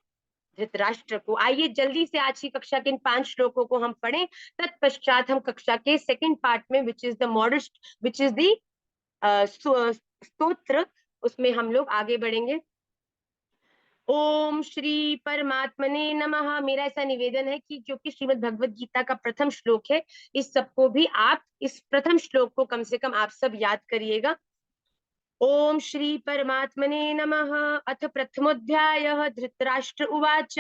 धृतराष्ट्र को। आइए जल्दी से आज की कक्षा के इन 5 श्लोकों को हम पढ़ें, तत्पश्चात हम कक्षा के सेकंड पार्ट में विच इज द स्तोत्र, उसमें हम लोग आगे बढ़ेंगे। ओम श्री परमात्मने नमः। मेरा ऐसा निवेदन है कि जो कि श्रीमद् भगवत गीता का प्रथम श्लोक है, इस सबको भी आप इस प्रथम श्लोक को कम से कम आप सब याद करिएगा। ओम श्री परमात्मने नमः। अथ प्रथमोऽध्यायः। धृतराष्ट्र उवाच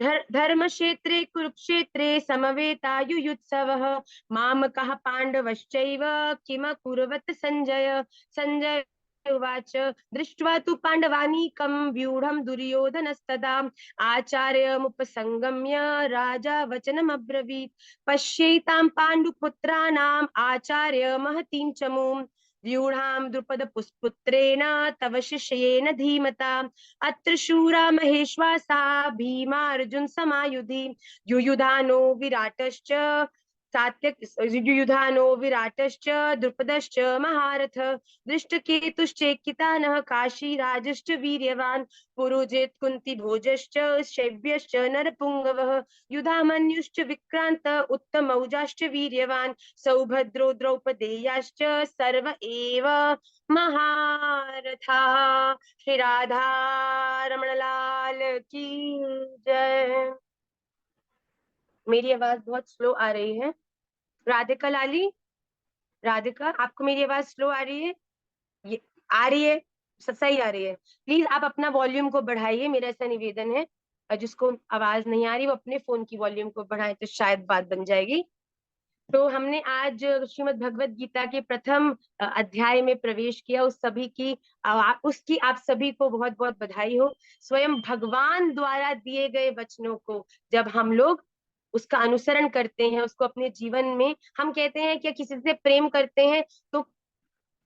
धर्मक्षेत्रे कुरुक्षेत्रे समवेतायुयुत्सवः मामकः पाण्डवश्चैव किमकुर्वत संजय। संजय उवाच दृष्ट्वा तु पाण्डवानीकं व्यूढं दुर्योधनस्तदा आचार्यमुपसंगम्य राजा वचनमब्रवीत् पश्येतां पाण्डुपुत्राणाम् आचार्य महतीं चमूं व्यूढां द्रुपद पुष्पुत्रेण तव शिष्येन धीमता अत्र शूरा महेश्वासा भीमा अर्जुन समायुधि युयुधानो विराटश्च युयुधानो विराटश्च द्रुपदश्च महारथ दृष्टकेतुश्चेकितानः काशीराजश्च वीर्यवान् पुरुजित् कुन्तीभोजश्च शैब्यश्च नरपुङ्गवः युधामन्युश्च विक्रान्त उत्तमौजाश्च वीर्यवान् सौभद्रो द्रौपदेयाश्च सर्व एव महारथा। श्री राधा रमण लाल की जय। मेरी आवाज बहुत स्लो आ रही है। राधिका लाली, राधिका, आपको मेरी आवाज स्लो आ रही है? ये आ रही है? सही आ रही है? प्लीज आप अपना वॉल्यूम को बढ़ाइए, मेरा ऐसा निवेदन है। और जिसको आवाज नहीं आ रही वो अपने फोन की वॉल्यूम को बढ़ाए तो शायद बात बन जाएगी। तो हमने आज श्रीमद् भगवत गीता के प्रथम अध्याय में प्रवेश किया। उस सभी की उसकी आप सभी को बहुत बहुत बधाई हो। स्वयं भगवान द्वारा दिए गए वचनों को जब हम लोग उसका अनुसरण करते हैं, उसको अपने जीवन में, हम कहते हैं कि किसी से प्रेम करते हैं तो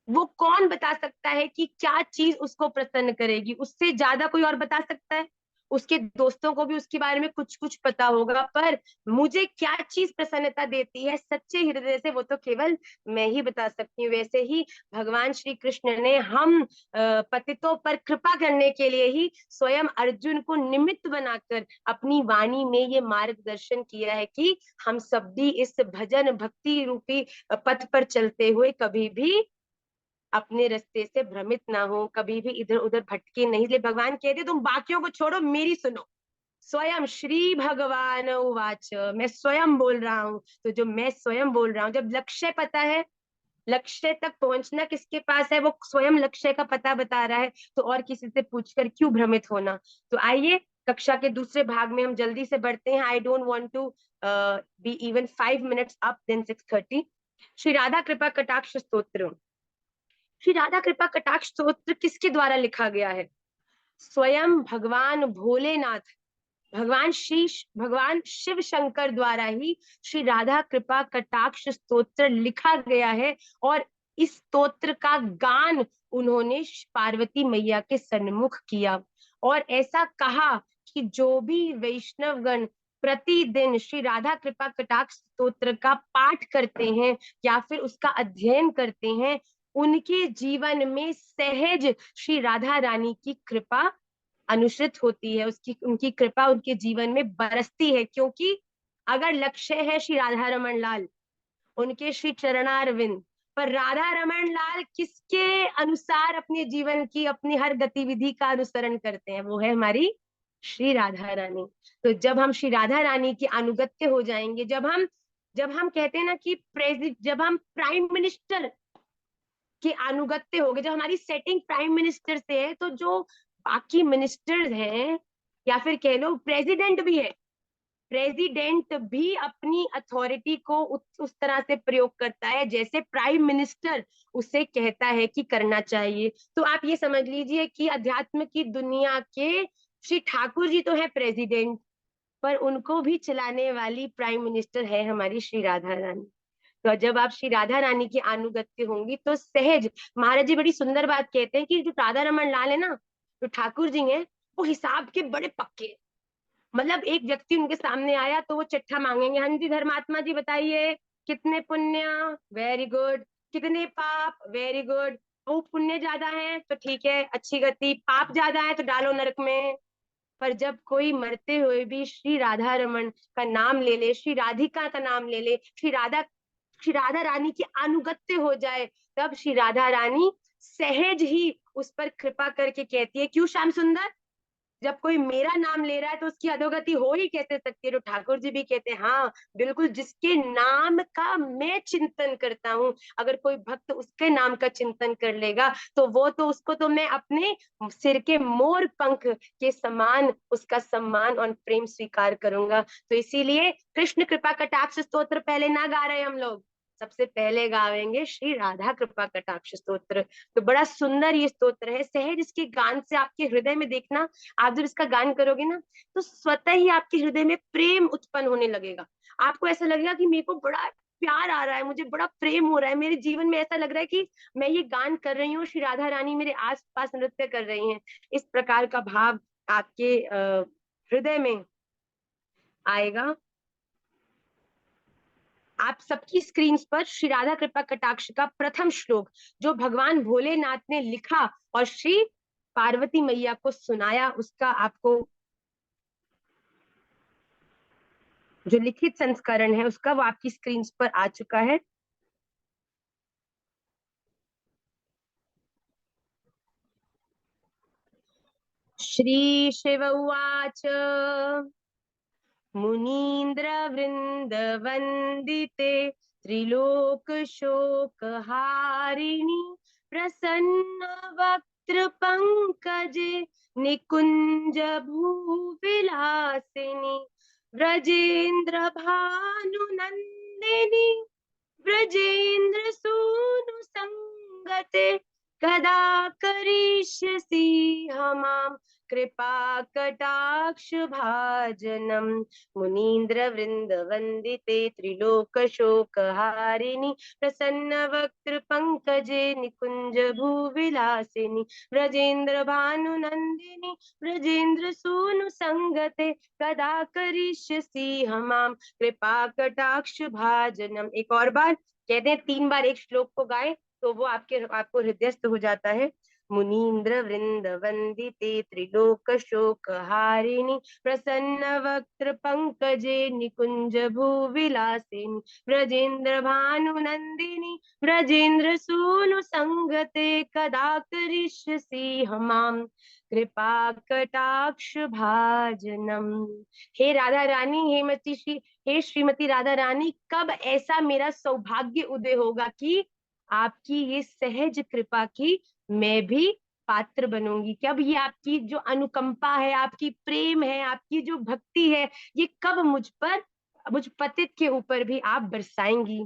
वो कौन बता सकता है कि क्या चीज उसको प्रसन्न करेगी? उससे ज्यादा कोई और बता सकता है? उसके दोस्तों को भी उसके बारे में कुछ कुछ पता होगा, पर मुझे क्या चीज प्रसन्नता देती है सच्चे हृदय से, वो तो केवल मैं ही बता सकती हूँ। वैसे ही भगवान श्री कृष्ण ने हम पतितों पर कृपा करने के लिए ही स्वयं अर्जुन को निमित्त बनाकर अपनी वाणी में ये मार्गदर्शन किया है कि हम सब भी इस भजन भक्ति रूपी पथ पर चलते हुए कभी भी अपने रास्ते से भ्रमित ना हो, कभी भी इधर उधर भटके नहीं। इसलिए भगवान कहते तुम बाकियों को छोड़ो, मेरी सुनो। स्वयं श्री भगवान उवाच, मैं स्वयं बोल रहा हूँ। तो जो मैं स्वयं बोल रहा हूँ, जब लक्ष्य पता है, लक्ष्य तक पहुंचना किसके पास है, वो स्वयं लक्ष्य का पता बता रहा है, तो और किसी से पूछकर क्यों भ्रमित होना। तो आइए कक्षा के दूसरे भाग में हम जल्दी से बढ़ते हैं। I don't want to be even 5 minutes up then 6:30। Shri Radha Kripa Kataksh स्तोत्र। श्री राधा कृपा कटाक्ष स्तोत्र किसके द्वारा लिखा गया है? स्वयं भगवान भोलेनाथ, भगवान शिव शंकर द्वारा ही श्री राधा कृपा कटाक्ष स्तोत्र लिखा गया है। और इस स्तोत्र का गान उन्होंने पार्वती मैया के सन्मुख किया और ऐसा कहा कि जो भी वैष्णवगण प्रतिदिन श्री राधा कृपा कटाक्ष स्तोत्र का पाठ करते हैं या फिर उसका अध्ययन करते हैं, उनके जीवन में सहज श्री राधा रानी की कृपा अनुश्रित होती है, उसकी उनकी कृपा उनके जीवन में बरसती है। क्योंकि अगर लक्ष्य है श्री राधा रमन लाल, उनके श्री चरणारविंद पर, राधा रमन लाल किसके अनुसार अपने जीवन की अपनी हर गतिविधि का अनुसरण करते हैं? वो है हमारी श्री राधा रानी। तो जब हम श्री राधा रानी के अनुगत्य हो जाएंगे, जब हम कहते हैं ना कि जब हम प्राइम मिनिस्टर के अनुगत्य हो गए, जब हमारी सेटिंग प्राइम मिनिस्टर से है, तो जो बाकी मिनिस्टर्स हैं या फिर कह लो प्रेसिडेंट भी है, प्रेसिडेंट भी अपनी अथॉरिटी को उस तरह से प्रयोग करता है जैसे प्राइम मिनिस्टर उसे कहता है कि करना चाहिए। तो आप ये समझ लीजिए कि अध्यात्म की दुनिया के श्री ठाकुर जी तो है प्रेसिडेंट, पर उनको भी चलाने वाली प्राइम मिनिस्टर है हमारी श्री राधा रानी। तो जब आप श्री राधा रानी की अनुगत्य होंगी तो सहज, महाराज जी बड़ी सुंदर बात कहते हैं कि जो राधा रमन लाल है ना, जो ठाकुर जी हैं, वो हिसाब के बड़े पक्के हैं। मतलब एक व्यक्ति उनके सामने आया तो वो चिट्ठा मांगेंगे, हाँ जी धर्मात्मा जी बताइए कितने पुण्य, वेरी गुड, कितने पाप, वेरी गुड। वो पुण्य ज्यादा है तो ठीक है, अच्छी गति, पाप ज्यादा है तो डालो नरक में। पर जब कोई मरते हुए भी श्री राधा रमन का नाम ले ले, श्री राधिका का नाम ले ले, श्री राधा रानी की अनुगत्य हो जाए, तब श्री राधा रानी सहज ही उस पर कृपा करके कहती है, क्यों श्याम सुंदर, जब कोई मेरा नाम ले रहा है तो उसकी अधोगति हो ही कैसे सकती है? तो ठाकुर जी भी कहते हैं हाँ बिल्कुल, जिसके नाम का मैं चिंतन करता हूँ, अगर कोई भक्त उसके नाम का चिंतन कर लेगा तो वो तो उसको तो मैं अपने सिर के मोर पंख के समान उसका सम्मान और प्रेम स्वीकार करूंगा। तो इसीलिए कृष्ण कृपा कटाक्ष स्तोत्र पहले ना गा रहे हम लोग, सबसे पहले गावेंगे श्री राधा कृपा कटाक्ष स्तोत्र। तो बड़ा सुंदर ये स्तोत्र है, सहज इसके गान से आपके हृदय में देखना, आप जब इसका गान करोगे ना तो स्वतः ही आपके हृदय में प्रेम उत्पन्न होने लगेगा। आपको ऐसा लगेगा कि मेरे को बड़ा प्यार आ रहा है, मुझे बड़ा प्रेम हो रहा है, मेरे जीवन में ऐसा लग रहा है कि मैं ये गान कर रही हूँ, श्री राधा रानी मेरे आस पास नृत्य कर रही हैं। इस प्रकार का भाव आपके हृदय में आएगा। आप सबकी स्क्रीन पर श्री राधा कृपा कटाक्ष का प्रथम श्लोक जो भगवान भोलेनाथ ने लिखा और श्री पार्वती मैया को सुनाया, उसका आपको जो लिखित संस्करण है उसका वो आपकी स्क्रीन पर आ चुका है। श्री शिव उवाच, मुनीन्द्र वृंद वंदिते त्रिलोक शोक हारिणी प्रसन्न वक्त्र पंकजे निकुंज भूविलासिनी व्रजेन्द्र भानु नंदिनी व्रजेन्द्र सूनु संगते कदा करिष्यसि हमाम कृपा कटाक्ष भाजनम मुनीन्द्र वृंद वंदिते त्रिलोक शोक हारिणी प्रसन्न वक्त्र पंकजे निकुंज भूविलासिनी व्रजेन्द्र भानु नंदिनी व्रजेन्द्र सूनु संगते कदा करिष्यसि हमाम कृपा कटाक्ष भाजनम। एक और बार कहते हैं, 3 बार एक श्लोक को गाए तो वो आपको हृदयस्थ हो जाता है। मुनीन्द्र वृंद वंदिते त्रिलोक शोक हारिणी प्रसन्न वक्त्र पंकजे निकुंज भूविलासिनी व्रजेन्द्र भानु नंदिनी व्रजेन्द्र सूनु संगते कदा करिष्यसि हमाम कृपा कटाक्ष भाजनम। हे राधा रानी, हे श्रीमती राधा रानी, कब ऐसा मेरा सौभाग्य उदय होगा कि आपकी ये सहज कृपा की मैं भी पात्र बनूंगी? कब ये आपकी जो अनुकंपा है, आपकी प्रेम है, आपकी जो भक्ति है, ये कब मुझ पतित के ऊपर भी आप बरसाएंगी?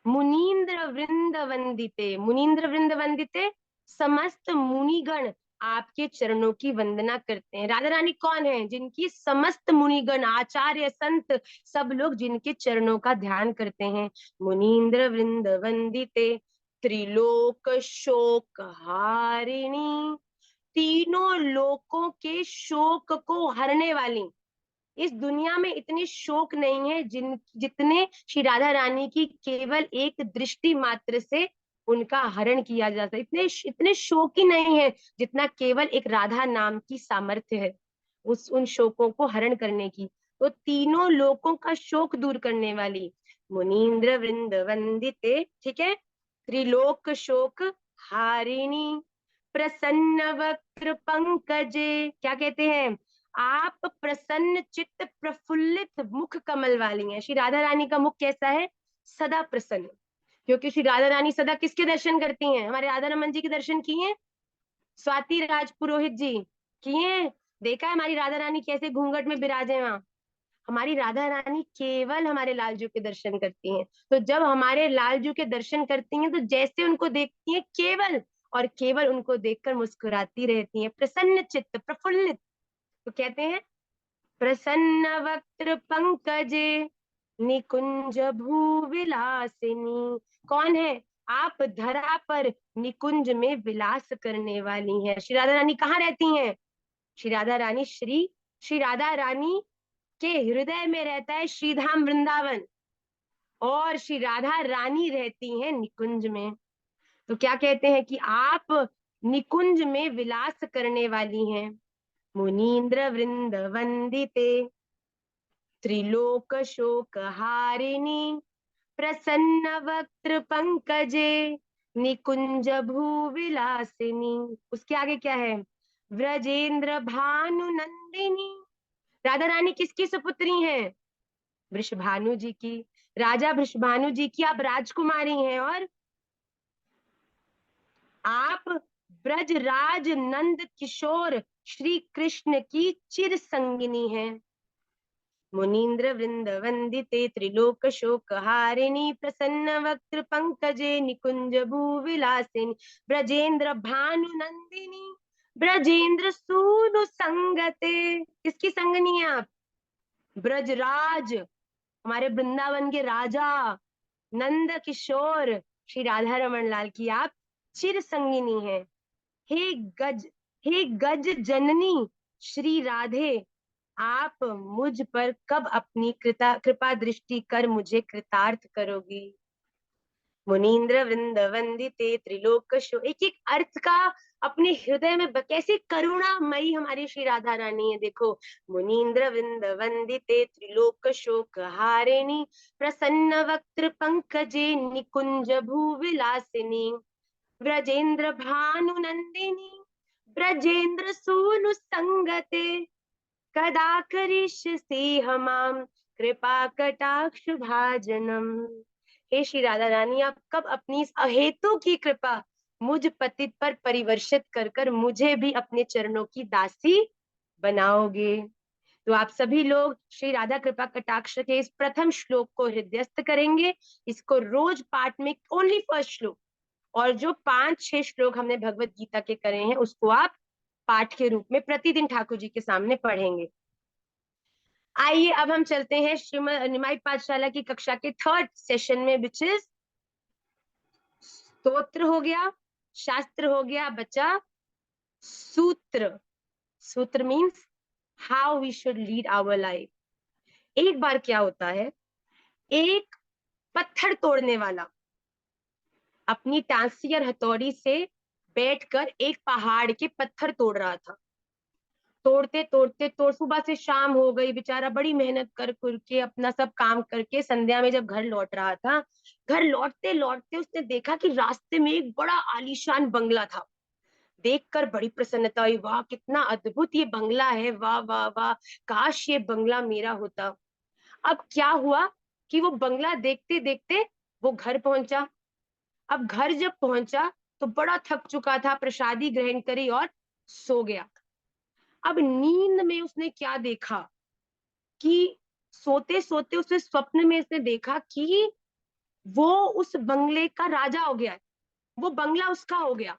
मुनीन्द्र वृंद वंदिते, मुनीन्द्र वृंद वंदिते, समस्त मुनिगण आपके चरणों की वंदना करते हैं। राधा रानी कौन है? जिनकी समस्त मुनिगण, आचार्य, संत, सब लोग जिनके चरणों का ध्यान करते हैं। मुनीन्द्र वृंद वंदिते त्रिलोक शोक हारिणी, तीनों लोकों के शोक को हरने वाली। इस दुनिया में इतने शोक नहीं है जितने श्री राधा रानी की केवल एक दृष्टि मात्र से उनका हरण किया जा सकता है। इतने शोक ही नहीं है जितना केवल एक राधा नाम की सामर्थ्य है उन शोकों को हरण करने की। तो तीनों लोकों का शोक दूर करने वाली मुनीन्द्र वृंद वंदिते, ठीक है, त्रिलोक शोक हारिणी प्रसन्न वक्त्र पंकजे, क्या कहते हैं? आप प्रसन्न चित्त प्रफुल्लित मुख कमल वाली हैं। श्री राधा रानी का मुख कैसा है? सदा प्रसन्न। क्योंकि श्री राधा रानी सदा किसके दर्शन करती हैं? हमारे राधा रमन जी के दर्शन किए हैं? स्वाति राजपुरोहित जी किए हैं? देखा है हमारी राधा रानी कैसे घूंघट में विराजे वहां? हमारी राधा रानी केवल हमारे लालजू के दर्शन करती हैं। तो जब हमारे लालजू के दर्शन करती हैं तो जैसे उनको देखती हैं, केवल और केवल उनको देखकर मुस्कुराती रहती हैं, प्रसन्न चित्त प्रफुल्लित। तो कहते हैं, प्रसन्न वक्त्र पंकजे निकुंज भूविलासिनी। कौन है? आप धरा पर निकुंज में विलास करने वाली हैं। श्री राधा रानी कहाँ रहती हैं? श्री राधा रानी के हृदय में रहता है श्रीधाम वृंदावन, और श्री राधा रानी रहती हैं निकुंज में। तो क्या कहते हैं कि आप निकुंज में विलास करने वाली हैं। मुनीन्द्र वृंद वंदिते त्रिलोक शोक हारिणी प्रसन्न वक्त्र पंकजे निकुंज भूविलासिनी। उसके आगे क्या है? व्रजेन्द्र भानु नंदिनी। राधा रानी किसकी सुपुत्री हैं? वृषभानु जी की। राजा वृषभानु जी की आप राजकुमारी हैं, और आप ब्रजराज नंद किशोर श्री कृष्ण की चिर संगिनी हैं। मुनीन्द्र वृंद वंदिते त्रिलोक शोक हारिणी प्रसन्न वक्त्र पंकजे निकुंज भूविलासिनी ब्रजेन्द्र भानु नंदिनी ब्रजेन्द्र सूनु संगते। किसकी संगनी है आप? ब्रजराज, हमारे वृंदावन के राजा नंद किशोर श्री राधा रमन लाल की आप चिर संगिनी है। हे गज हे गज जननी श्री राधे, आप मुझ पर कब अपनी कृपा दृष्टि कर मुझे कृतार्थ करोगी? मुनीन्द्र वृंद वंदिते त्रिलोक शो, एक एक अर्थ का अपने हृदय में कैसी करुणामयी हमारी श्री राधा रानी है। देखो, मुनीन्द्र वृंद वंदिते त्रिलोक शोक हारिणी प्रसन्न वक्त्र पंकजे निकुंज भूविलासिनी ब्रजेन्द्र भानु नंदिनी ब्रजेन्द्र सूनु संगते। कदा करिष्यसि हमाम कृपा कटाक्ष भाजनम। हे श्री राधा रानी, आप कब अपनी इस अहेतु की कृपा मुझ पतित पर परिवर्षित कर कर मुझे भी अपने चरणों की दासी बनाओगे। तो आप सभी लोग श्री राधा कृपा कटाक्ष के इस प्रथम श्लोक को हृदयस्थ करेंगे। इसको रोज पाठ में, ओनली फर्स्ट श्लोक, और जो 5-6 श्लोक हमने भगवत गीता के करे हैं उसको आप पाठ के रूप में प्रतिदिन ठाकुर जी के सामने पढ़ेंगे। आइए अब हम चलते हैं श्रीमद निमाई पाठशाला की कक्षा के थर्ड सेशन में, विच इज स्तोत्र हो गया, शास्त्र हो गया, बचा सूत्र। सूत्र means how we should lead our life. एक बार क्या होता है, एक पत्थर तोड़ने वाला अपनी टांसी और हथौड़ी से बैठकर एक पहाड़ के पत्थर तोड़ रहा था। तोड़ते तोड़ते सुबह से शाम हो गई, बेचारा बड़ी मेहनत कर के अपना सब काम करके संध्या में जब घर लौट रहा था, घर लौटते लौटते उसने देखा कि रास्ते में एक बड़ा आलीशान बंगला था। देखकर बड़ी प्रसन्नता हुई, वाह कितना अद्भुत ये बंगला है, वाह वाह वाह, काश ये बंगला मेरा होता। अब क्या हुआ कि वो बंगला देखते देखते वो घर पहुंचा। अब घर जब पहुंचा तो बड़ा थक चुका था, प्रसादी ग्रहण करी और सो गया। अब नींद में उसने क्या देखा कि सोते सोते उसने स्वप्न में उसने देखा कि वो उस बंगले का राजा हो गया है, वो बंगला उसका हो गया।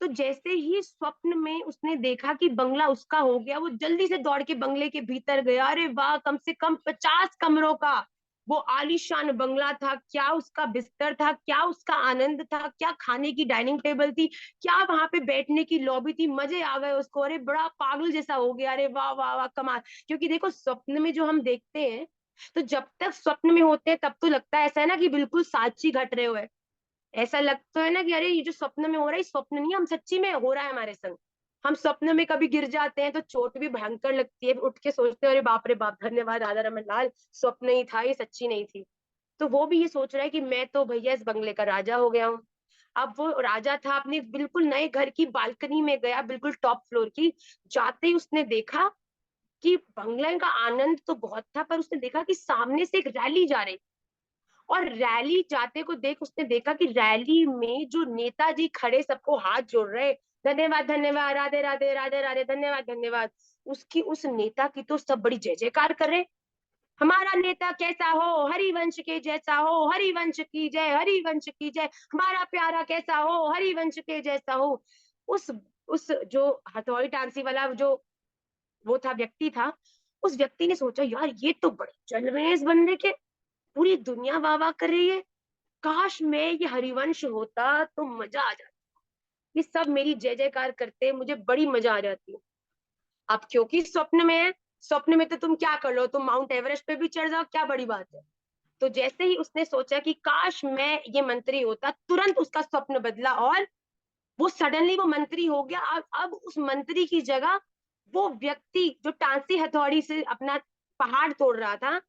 तो जैसे ही स्वप्न में उसने देखा कि बंगला उसका हो गया, वो जल्दी से दौड़ के बंगले के भीतर गया। अरे वाह, कम से कम 50 कमरों का वो आलीशान बंगला था। क्या उसका बिस्तर था, क्या उसका आनंद था, क्या खाने की डाइनिंग टेबल थी, क्या वहां पे बैठने की लॉबी थी, मजे आ गए उसको। अरे बड़ा पागल जैसा हो गया, अरे वाह वाह वाह कमाल। क्योंकि देखो स्वप्न में जो हम देखते हैं, तो जब तक स्वप्न में होते हैं तब तो लगता है ऐसा है ना कि बिल्कुल साची घट रहे हो, ऐसा लगता है ना कि अरे ये जो स्वप्न में हो रहा है स्वप्न नहीं, हम सच्ची में हो रहा है हमारे संग। हम स्वप्न में कभी गिर जाते हैं तो चोट भी भयंकर लगती है, उठ के सोचते हैं अरे बाप रे बाप, धन्यवाद राधा रमन लाल, स्वप्न ही था, ये सच्ची नहीं थी। तो वो भी ये सोच रहा है कि मैं तो भैया इस बंगले का राजा हो गया हूँ। अब वो राजा था, अपने बिल्कुल नए घर की बालकनी में गया, बिल्कुल टॉप फ्लोर की। जाते ही उसने देखा कि बंगले का आनंद तो बहुत था, पर उसने देखा कि सामने से एक रैली जा रही। और रैली जाते को देख उसने देखा कि रैली में जो नेताजी खड़े सबको हाथ जोड़ रहे, धन्यवाद धन्यवाद, राधे राधे राधे राधे, धन्यवाद धन्यवाद। उसकी उस नेता की तो सब बड़ी जय जयकार कर रहे, हमारा नेता कैसा हो, हरिवंश के जैसा हो, हरिवंश की जय, हरिवंश की जय, हमारा प्यारा कैसा हो, हरिवंश के जैसा हो। उस उस जो हथौड़ी टांसी वाला जो वो था, व्यक्ति था, उस व्यक्ति ने सोचा यार ये तो बड़े चल रहे हैं इस बंदे के, पूरी दुनिया वाह वाह कर रही है, काश मैं ये हरिवंश होता तो मजा आ जाता, ये सब मेरी जय जयकार करते, मुझे बड़ी मजा आ जाती। अब क्योंकि स्वप्न में है, स्वप्न में तो तुम क्या कर लो, तुम माउंट एवरेस्ट पे भी चढ़ जाओ, क्या बड़ी बात है। तो जैसे ही उसने सोचा कि काश मैं ये मंत्री होता, तुरंत उसका स्वप्न बदला और वो सडनली वो मंत्री हो गया। अब उस मंत्री की जगह वो व्यक्ति जो टांसी हथौड़ी से अपना पहाड़ तोड़ रहा था,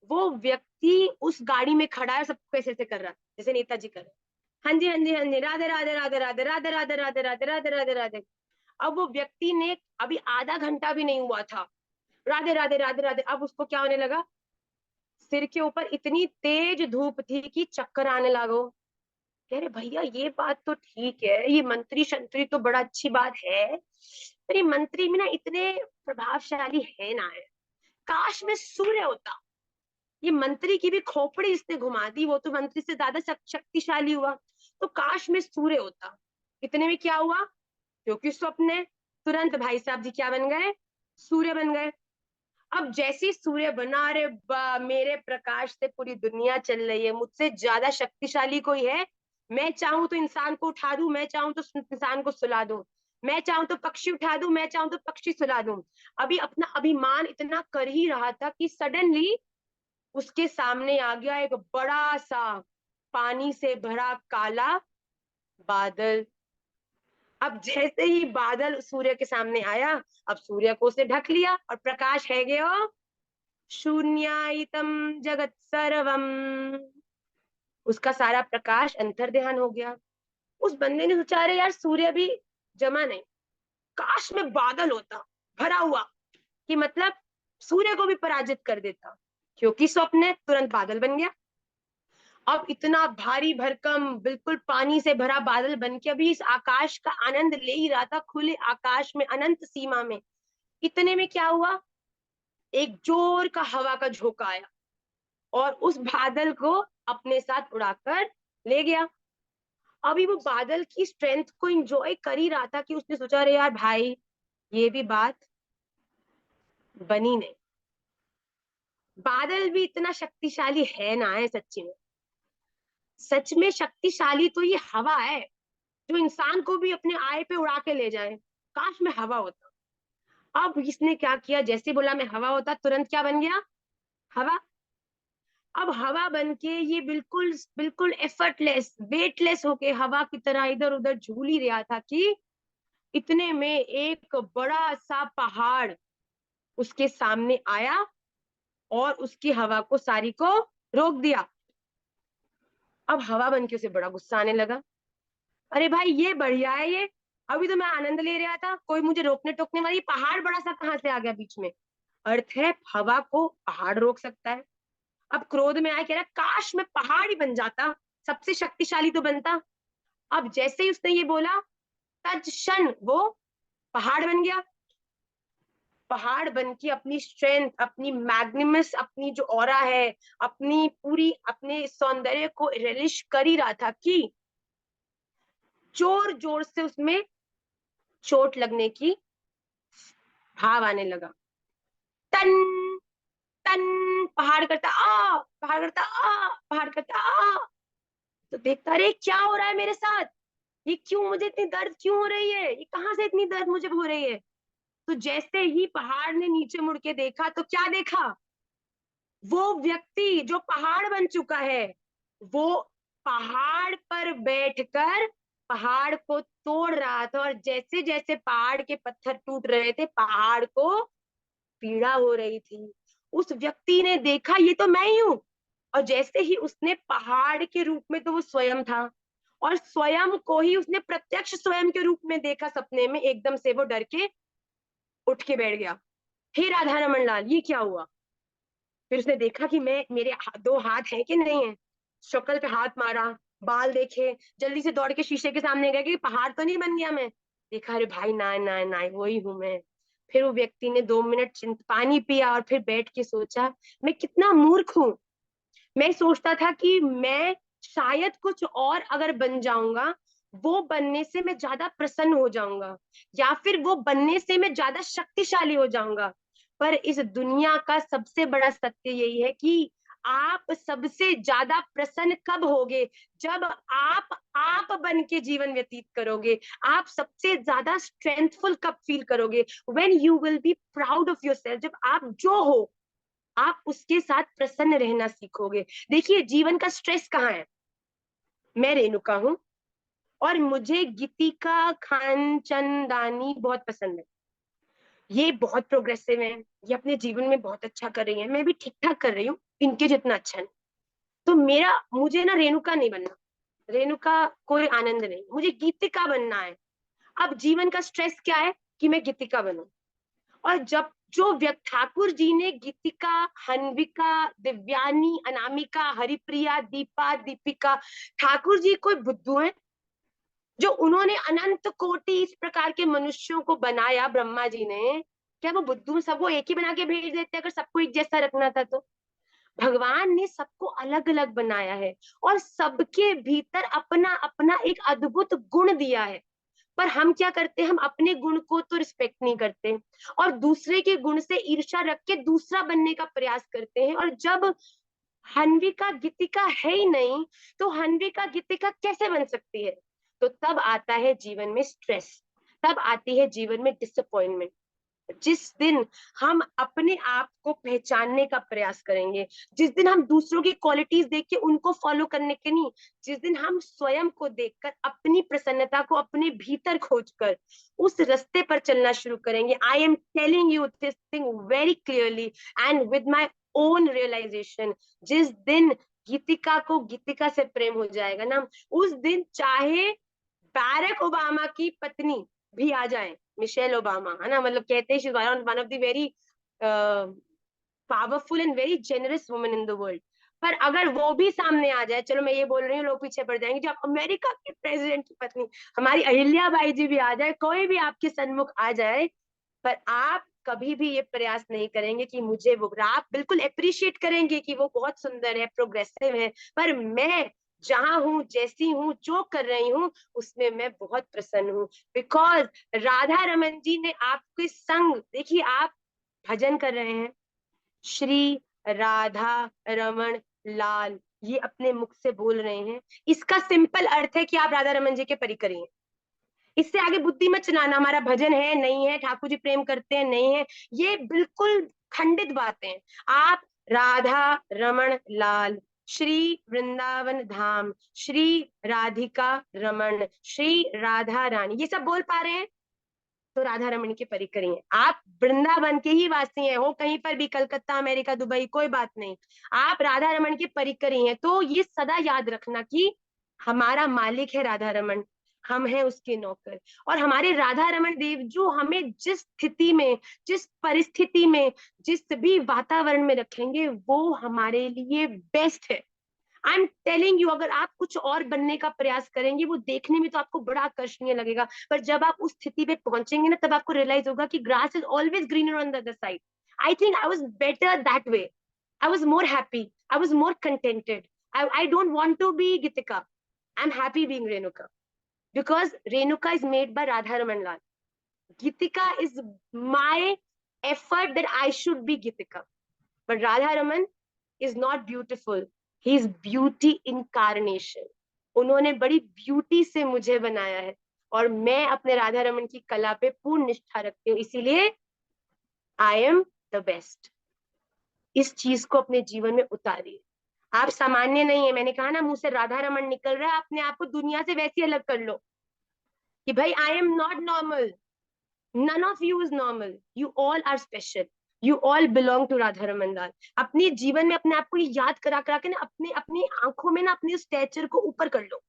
वो व्यक्ति उस गाड़ी में खड़ा है, सबको ऐसे ऐसे कर रहा है जैसे नेताजी कर रहे। हाँ जी हाँ जी हाँ जी, राधे राधे राधे राधे राधे राधे राधे राधे राधे राधे राधे। अब वो व्यक्ति ने, अभी आधा घंटा भी नहीं हुआ था, राधे राधे राधे राधे, अब उसको क्या होने लगा, सिर के ऊपर इतनी तेज धूप थी कि चक्कर आने लगो। कह रहे भैया ये बात तो ठीक है, ये मंत्री शंत्री तो बड़ा अच्छी बात है, पर ये मंत्री में ना इतने प्रभावशाली है ना है, काश में सूर्य होता। ये मंत्री की भी खोपड़ी इसने घुमा दी, वो तो मंत्री से ज्यादा शक्तिशाली हुआ। तो काश में सूर्य होता। इतने में क्या हुआ, क्योंकि स्वप्न है, तुरंत भाई साहब जी क्या बन गए, सूर्य बन गए। अब जैसी सूर्य बना, रे मेरे प्रकाश से पूरी दुनिया चल रही है, मुझसे ज्यादा शक्तिशाली कोई है। मैं चाहूं तो इंसान को उठा दूं, मैं चाहूं तो इंसान को सुला दूं, मैं चाहूं तो पक्षी उठा दूं, मैं चाहूं तो पक्षी सुला दूं। अभी अपना अभिमान इतना कर ही रहा था कि सडनली उसके सामने आ गया एक बड़ा सा पानी से भरा काला बादल। अब जैसे ही बादल सूर्य के सामने आया, अब सूर्य को उसने ढक लिया और प्रकाश है गयो शून्यायतम जगत सर्वम। उसका सारा प्रकाश अंतर ध्यान हो गया। उस बंदे ने सोचा अरे यार सूर्य भी जमा नहीं, काश में बादल होता भरा हुआ, कि मतलब सूर्य को भी पराजित कर देता, क्योंकि स्वप्न है, तुरंत बादल बन गया। अब इतना भारी भरकम बिल्कुल पानी से भरा बादल बन के अभी इस आकाश का आनंद ले ही रहा था, खुले आकाश में, अनंत सीमा में। इतने में क्या हुआ, एक जोर का हवा का झोंका आया और उस बादल को अपने साथ उड़ाकर ले गया। अभी वो बादल की स्ट्रेंथ को एंजॉय कर ही रहा था कि उसने सोचा, अरे यार भाई, ये भी बात बनी नहीं। बादल भी इतना शक्तिशाली है ना, है सच्ची में। सच में शक्तिशाली तो ये हवा है, जो इंसान को भी अपने आय पे उड़ा के ले जाए। काश में हवा होता। अब इसने क्या किया, जैसे बोला मैं हवा होता, तुरंत क्या बन गया, हवा। अब हवा बन के ये बिल्कुल बिल्कुल एफर्टलेस, वेटलेस होके हवा की तरह इधर उधर झूल ही रहा था कि इतने में एक बड़ा सा पहाड़ उसके सामने आया और उसकी हवा को सारी को रोक दिया। अब हवा बन के उसे बड़ा गुस्सा आने लगा, अरे भाई ये बढ़िया है, ये अभी तो मैं आनंद ले रहा था, कोई मुझे रोकने टोकने वाली, पहाड़ बड़ा सा कहाँ से आ गया बीच में। अर्थ है हवा को पहाड़ रोक सकता है। अब क्रोध में आया, कह रहा काश मैं पहाड़ ही बन जाता, सबसे शक्तिशाली तो बनता। अब जैसे ही उसने ये बोला, तत्क्षण वो पहाड़ बन गया। पहाड़ बन के अपनी स्ट्रेंथ, अपनी मैग्निमस, अपनी जो ऑरा है, अपनी पूरी अपने सौंदर्य को रिलिश कर ही रहा था कि जोर जोर से उसमें चोट लगने की भाव आने लगा। टन टन, पहाड़ करता आ, पहाड़ करता आ, पहाड़ करता आ। तो देखता, अरे क्या हो रहा है मेरे साथ, ये क्यों, मुझे इतनी दर्द क्यों हो रही है, ये कहाँ से इतनी दर्द मुझे हो रही है। तो जैसे ही पहाड़ ने नीचे मुड़ के देखा तो क्या देखा, वो व्यक्ति जो पहाड़ बन चुका है, वो पहाड़ पर बैठकर पहाड़ को तोड़ रहा था। और जैसे जैसे पहाड़ के पत्थर टूट रहे थे, पहाड़ को पीड़ा हो रही थी। उस व्यक्ति ने देखा, ये तो मैं ही हूं। और जैसे ही उसने पहाड़ के रूप में, तो वो स्वयं था, और स्वयं को ही उसने प्रत्यक्ष स्वयं के रूप में देखा सपने में, एकदम से वो डर के उठ के बैठ गया। हे राधा रमन लाल, ये क्या हुआ। फिर उसने देखा कि मैं, मेरे दो हाथ हैं कि नहीं है, शक्ल पे हाथ मारा, बाल देखे, जल्दी से दौड़ के शीशे के सामने गए कि पहाड़ तो नहीं बन गया मैं। देखा, अरे भाई ना ना ना, वही हूं मैं। फिर वो व्यक्ति ने 2 मिनट चिंत पानी पिया और फिर बैठ के सोचा, मैं कितना मूर्ख हूँ। मैं सोचता था कि मैं शायद कुछ और अगर बन जाऊंगा, वो बनने से मैं ज्यादा प्रसन्न हो जाऊंगा, या फिर वो बनने से मैं ज्यादा शक्तिशाली हो जाऊंगा। पर इस दुनिया का सबसे बड़ा सत्य यही है कि आप सबसे ज्यादा प्रसन्न कब होगे, जब आप बन के जीवन व्यतीत करोगे। आप सबसे ज्यादा स्ट्रेंथफुल कब फील करोगे, when you will be proud of yourself. जब आप जो हो, आप उसके साथ प्रसन्न रहना सीखोगे। देखिए, जीवन का स्ट्रेस कहाँ है। मैं रेणुका हूँ और मुझे गीतिका खानचंदानी बहुत पसंद है। ये बहुत प्रोग्रेसिव है, ये अपने जीवन में बहुत अच्छा कर रही है, मैं भी ठीक ठाक कर रही हूँ, इनके जितना अच्छा नहीं। तो मेरा, मुझे ना रेणुका नहीं बनना, रेणुका कोई आनंद नहीं, मुझे गीतिका बनना है। अब जीवन का स्ट्रेस क्या है कि मैं गीतिका बनूं। और जब जो व्यक्ति, ठाकुर जी ने गीतिका, हन्विका, दिव्यानी, अनामिका, हरिप्रिया, दीपा, दीपिका, ठाकुर जी कोई बुद्धू हैं जो उन्होंने अनंत कोटि इस प्रकार के मनुष्यों को बनाया, ब्रह्मा जी ने, क्या वो बुद्धू सबको एक ही बना के भेज देते अगर सबको एक जैसा रखना था तो। भगवान ने सबको अलग अलग बनाया है और सबके भीतर अपना अपना एक अद्भुत गुण दिया है। पर हम क्या करते हैं, हम अपने गुण को तो रिस्पेक्ट नहीं करते और दूसरे के गुण से ईर्ष्या रख के दूसरा बनने का प्रयास करते हैं। और जब हन्विका गीतिका है ही नहीं, तो हन्विका गीतिका कैसे बन सकती है। तो तब आता है जीवन में स्ट्रेस, तब आती है जीवन में डिसअपॉइंटमेंट। जिस दिन हम अपने आप को पहचानने का प्रयास करेंगे, जिस दिन हम दूसरों की क्वालिटीज देख के उनको फॉलो करने के नहीं, जिस दिन हम स्वयं को देखकर अपनी प्रसन्नता को अपने भीतर खोजकर उस रास्ते पर चलना शुरू करेंगे। I am telling you this thing very clearly and with my own realisation. जिस दिन गीतिका को गीतिका से प्रेम हो जाएगा ना, उस दिन चाहे बैरक ओबामा की पत्नी भी आ जाए, मिशेल ओबामा, है ना, मतलब कहते हैं she is one of the very powerful and very generous woman in the world. पर अगर वो भी सामने आ जाए, चलो मैं ये बोल रही हूँ लोग पीछे पड़ जाएंगे, जब अमेरिका के प्रेसिडेंट की पत्नी हमारी अहिल्या बाई जी भी आ जाए, कोई भी आपके सन्मुख आ जाए, पर आप कभी भी ये प्रयास नहीं करेंगे कि मुझे वो, आप बिल्कुल अप्रिशिएट करेंगे कि वो बहुत सुंदर है, प्रोग्रेसिव है, पर मैं जहां हूँ, जैसी हूँ, जो कर रही हूँ, उसमें मैं बहुत प्रसन्न हूँ। बिकॉज राधा रमन जी ने आपके संग, देखिए आप भजन कर रहे हैं, श्री राधा रमन लाल, ये अपने मुख से बोल रहे हैं, इसका सिंपल अर्थ है कि आप राधा रमन जी के परिकर हैं। इससे आगे बुद्धि मत चलाना, हमारा भजन है नहीं है, ठाकुर जी प्रेम करते हैं नहीं है, ये बिल्कुल खंडित बातें हैं। आप राधा रमन लाल, श्री वृंदावन धाम, श्री राधिका रमन, श्री राधा रानी, ये सब बोल पा रहे हैं तो राधा रमन के परिकर हैं। आप वृंदावन के ही वासी हैं, हो कहीं पर भी, कलकत्ता, अमेरिका, दुबई, कोई बात नहीं, आप राधा रमन के परिकर ही हैं। तो ये सदा याद रखना कि हमारा मालिक है राधा रमन, हम हैं उसके नौकर। और हमारे राधा रमन देव जो हमें जिस स्थिति में, जिस परिस्थिति में, जिस भी वातावरण में रखेंगे, वो हमारे लिए बेस्ट है। आई एम टेलिंग यू, अगर आप कुछ और बनने का प्रयास करेंगे, वो देखने में तो आपको बड़ा आकर्षणीय लगेगा, पर जब आप उस स्थिति पे पहुंचेंगे ना, तब आपको रियलाइज होगा कि grass is always greener on the other side. I think I was better that way, I was more happy, I was more contented. I don't want to be Gitika. I'm happy being Renuka because Renuka is made by Radha Raman Lal. Gitika is my effort that I should be Gitika. But Radha Raman is not beautiful. He is beauty incarnation. उन्होंने बड़ी beauty से मुझे बनाया है और मैं अपने राधा रमन की कला पे पूर्ण निष्ठा रखती हूँ, इसीलिए आई एम द बेस्ट। इस चीज को अपने जीवन में उतारिए। आप सामान्य नहीं है, मैंने कहा ना, मुंह से राधा रमन निकल रहा है, अपने आप को दुनिया से वैसे अलग कर लो कि भाई I am not normal, none of you is normal, you all are special, you all belong to Radha Raman Lal. अपने जीवन में अपने आप को ये याद करा करा के ना, अपने अपनी आंखों में ना अपने स्टेचर को ऊपर कर लो।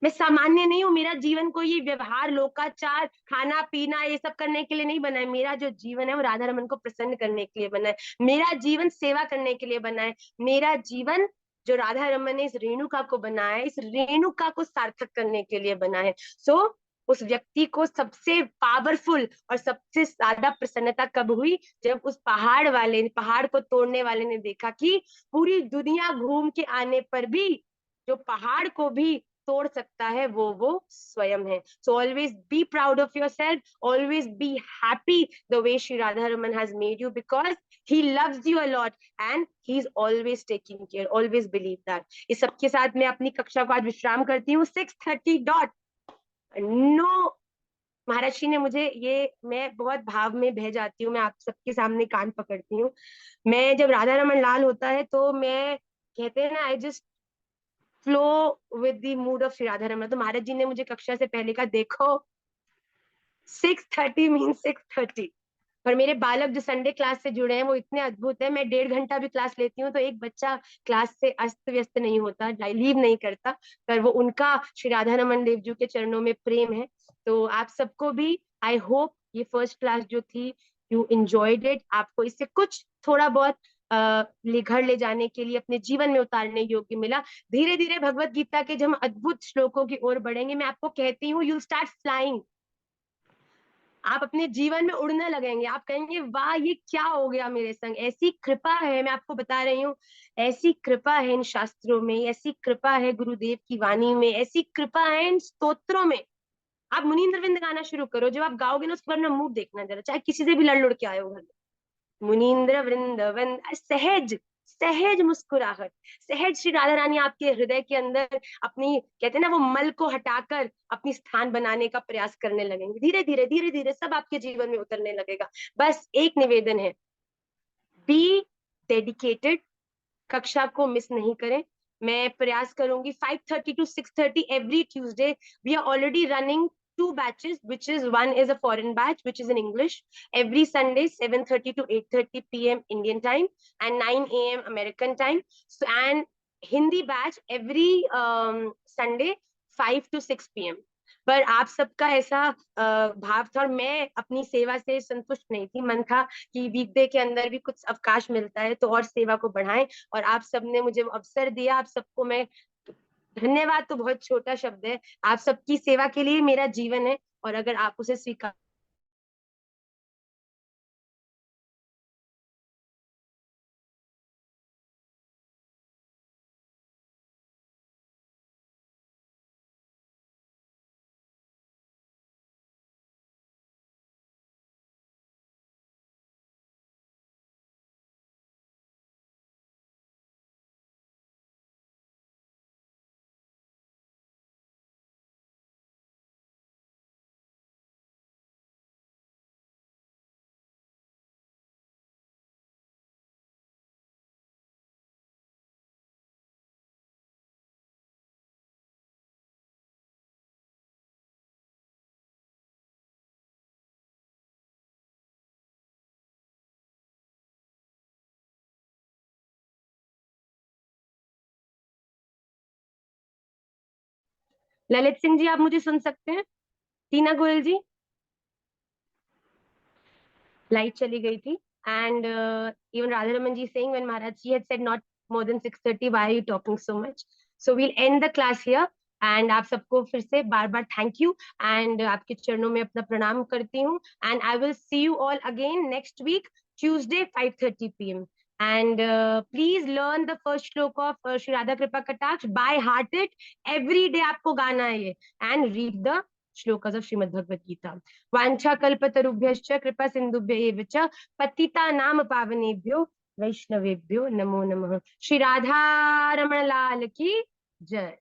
मैं सामान्य नहीं हूँ, मेरा जीवन कोई ये व्यवहार, लोकाचार, खाना पीना, ये सब करने के लिए नहीं बना है। मेरा जो जीवन है वो राधा रमन को प्रसन्न करने के लिए बना है। मेरा जीवन सेवा करने के लिए बना है। मेरा जीवन जो राधा रमन ने इस रेणुका को बनाया है, इस रेणुका को सार्थक करने के लिए बना है। सो उस व्यक्ति को सबसे पावरफुल और सबसे ज्यादा प्रसन्नता कब हुई, जब उस पहाड़ वाले, पहाड़ को तोड़ने वाले ने देखा कि पूरी दुनिया घूम के आने पर भी जो पहाड़ को भी तोड़ सकता है वो स्वयं है। So always be proud of your self, always be happy the way Shri Radha Raman has made you, because he loves you a lot and he is always taking care, always believe that। इस सबके साथ मैं अपनी कक्षा को आज विश्राम करती हूँ। 6:30 डॉट। नो, महाराज जी ने मुझे ये, मैं बहुत भाव में बह जाती हूँ, मैं आप सबके सामने कान पकड़ती हूँ। मैं जब राधा रमन लाल होता है तो मैं, कहते हैं ना, I just flow with the mood off Shri Radha Raman. तो महाराज जी ने मुझे कक्षा से पहले कहा, देखो 6:30 मीन 6:30। पर मेरे बालक जो संडे क्लास से जुड़े हैं वो इतने अद्भुत है, मैं 1.5 घंटा भी क्लास लेती हूँ तो एक बच्चा क्लास से अस्त व्यस्त नहीं होता, लीव नहीं करता, पर वो उनका श्री राधा रमन देव जी के चरणों में प्रेम है। तो आप सबको भी, आई होप ये फर्स्ट क्लास जो थी, यू एंजॉयड इट, आपको इससे कुछ थोड़ा बहुत घर ले जाने के लिए, अपने जीवन में उतारने योग्य मिला। धीरे धीरे भगवत गीता के जब हम अद्भुत श्लोकों की ओर बढ़ेंगे, मैं आपको कहती हूँ, यू स्टार्ट फ्लाइंग। आप अपने जीवन में उड़ने लगेंगे, आप कहेंगे वाह ये क्या हो गया मेरे संग। ऐसी कृपा है, मैं आपको बता रही हूँ, ऐसी कृपा है इन शास्त्रों में, ऐसी कृपा है गुरुदेव की वाणी में, ऐसी कृपा है इन स्तोत्रों में। आप मुनींद्र विंद गाना शुरू करो, जब आप गाओगे ना उसके बाद में मुंह देखना जरा, चाहे किसी से भी लड़ लड़ के आए हो घर में, मुनींद्र वृंदावन, सहज सहज मुस्कुराहट, सहज श्री राधा रानी आपके हृदय के अंदर अपनी, कहते हैं ना, वो मल को हटाकर अपनी स्थान बनाने का प्रयास करने लगेंगे। धीरे धीरे धीरे धीरे सब आपके जीवन में उतरने लगेगा। बस एक निवेदन है, बी डेडिकेटेड, कक्षा को मिस नहीं करें। मैं प्रयास करूंगी 5:30 to 6:30 every Tuesday। We are already running two batches, which is, one is a foreign batch which is in English, every Sunday 7:30 to 8:30 p.m. Indian time and 9 a.m. American time, so and Hindi batch every Sunday 5 to 6 p.m. पर आप सबका ऐसा भाव था, और मैं अपनी सेवा से संतुष्ट नहीं थी। मन था कि वीकडे के अंदर भी कुछ अवकाश मिलता है तो और सेवा को बढ़ाएं, और आप सबने मुझे वो अवसर दिया। आप सबको मैं धन्यवाद तो बहुत छोटा शब्द है, आप सबकी सेवा के लिए मेरा जीवन है, और अगर आप उसे स्वीकार। ललित सिंह जी, आप मुझे सुन सकते हैं? टीना गोयल जी, लाइट चली गई थी। And even Radha Raman ji saying when Maharaj ji had said not more than 6:30, why are you talking so much? So we'll end the class here. And आप सबको फिर से बार बार थैंक यू, एंड आपके चरणों में अपना प्रणाम करती हूँ। And I will see you all again next week, Tuesday 5:30 PM. And please learn the first श्लोक of Shri Radha Kripa Kataksh by heart it. Every day आपको गाना है ये, and read the shlokas of Shrimad Bhagavad Gita. वांछा कल्पतरुभ्यश्च कृपा सिंधुभ्यैव च पतिता नाम पावनेभ्यो वैष्णवेभ्यो नमो नमः। श्री राधा रमण लाल की जय।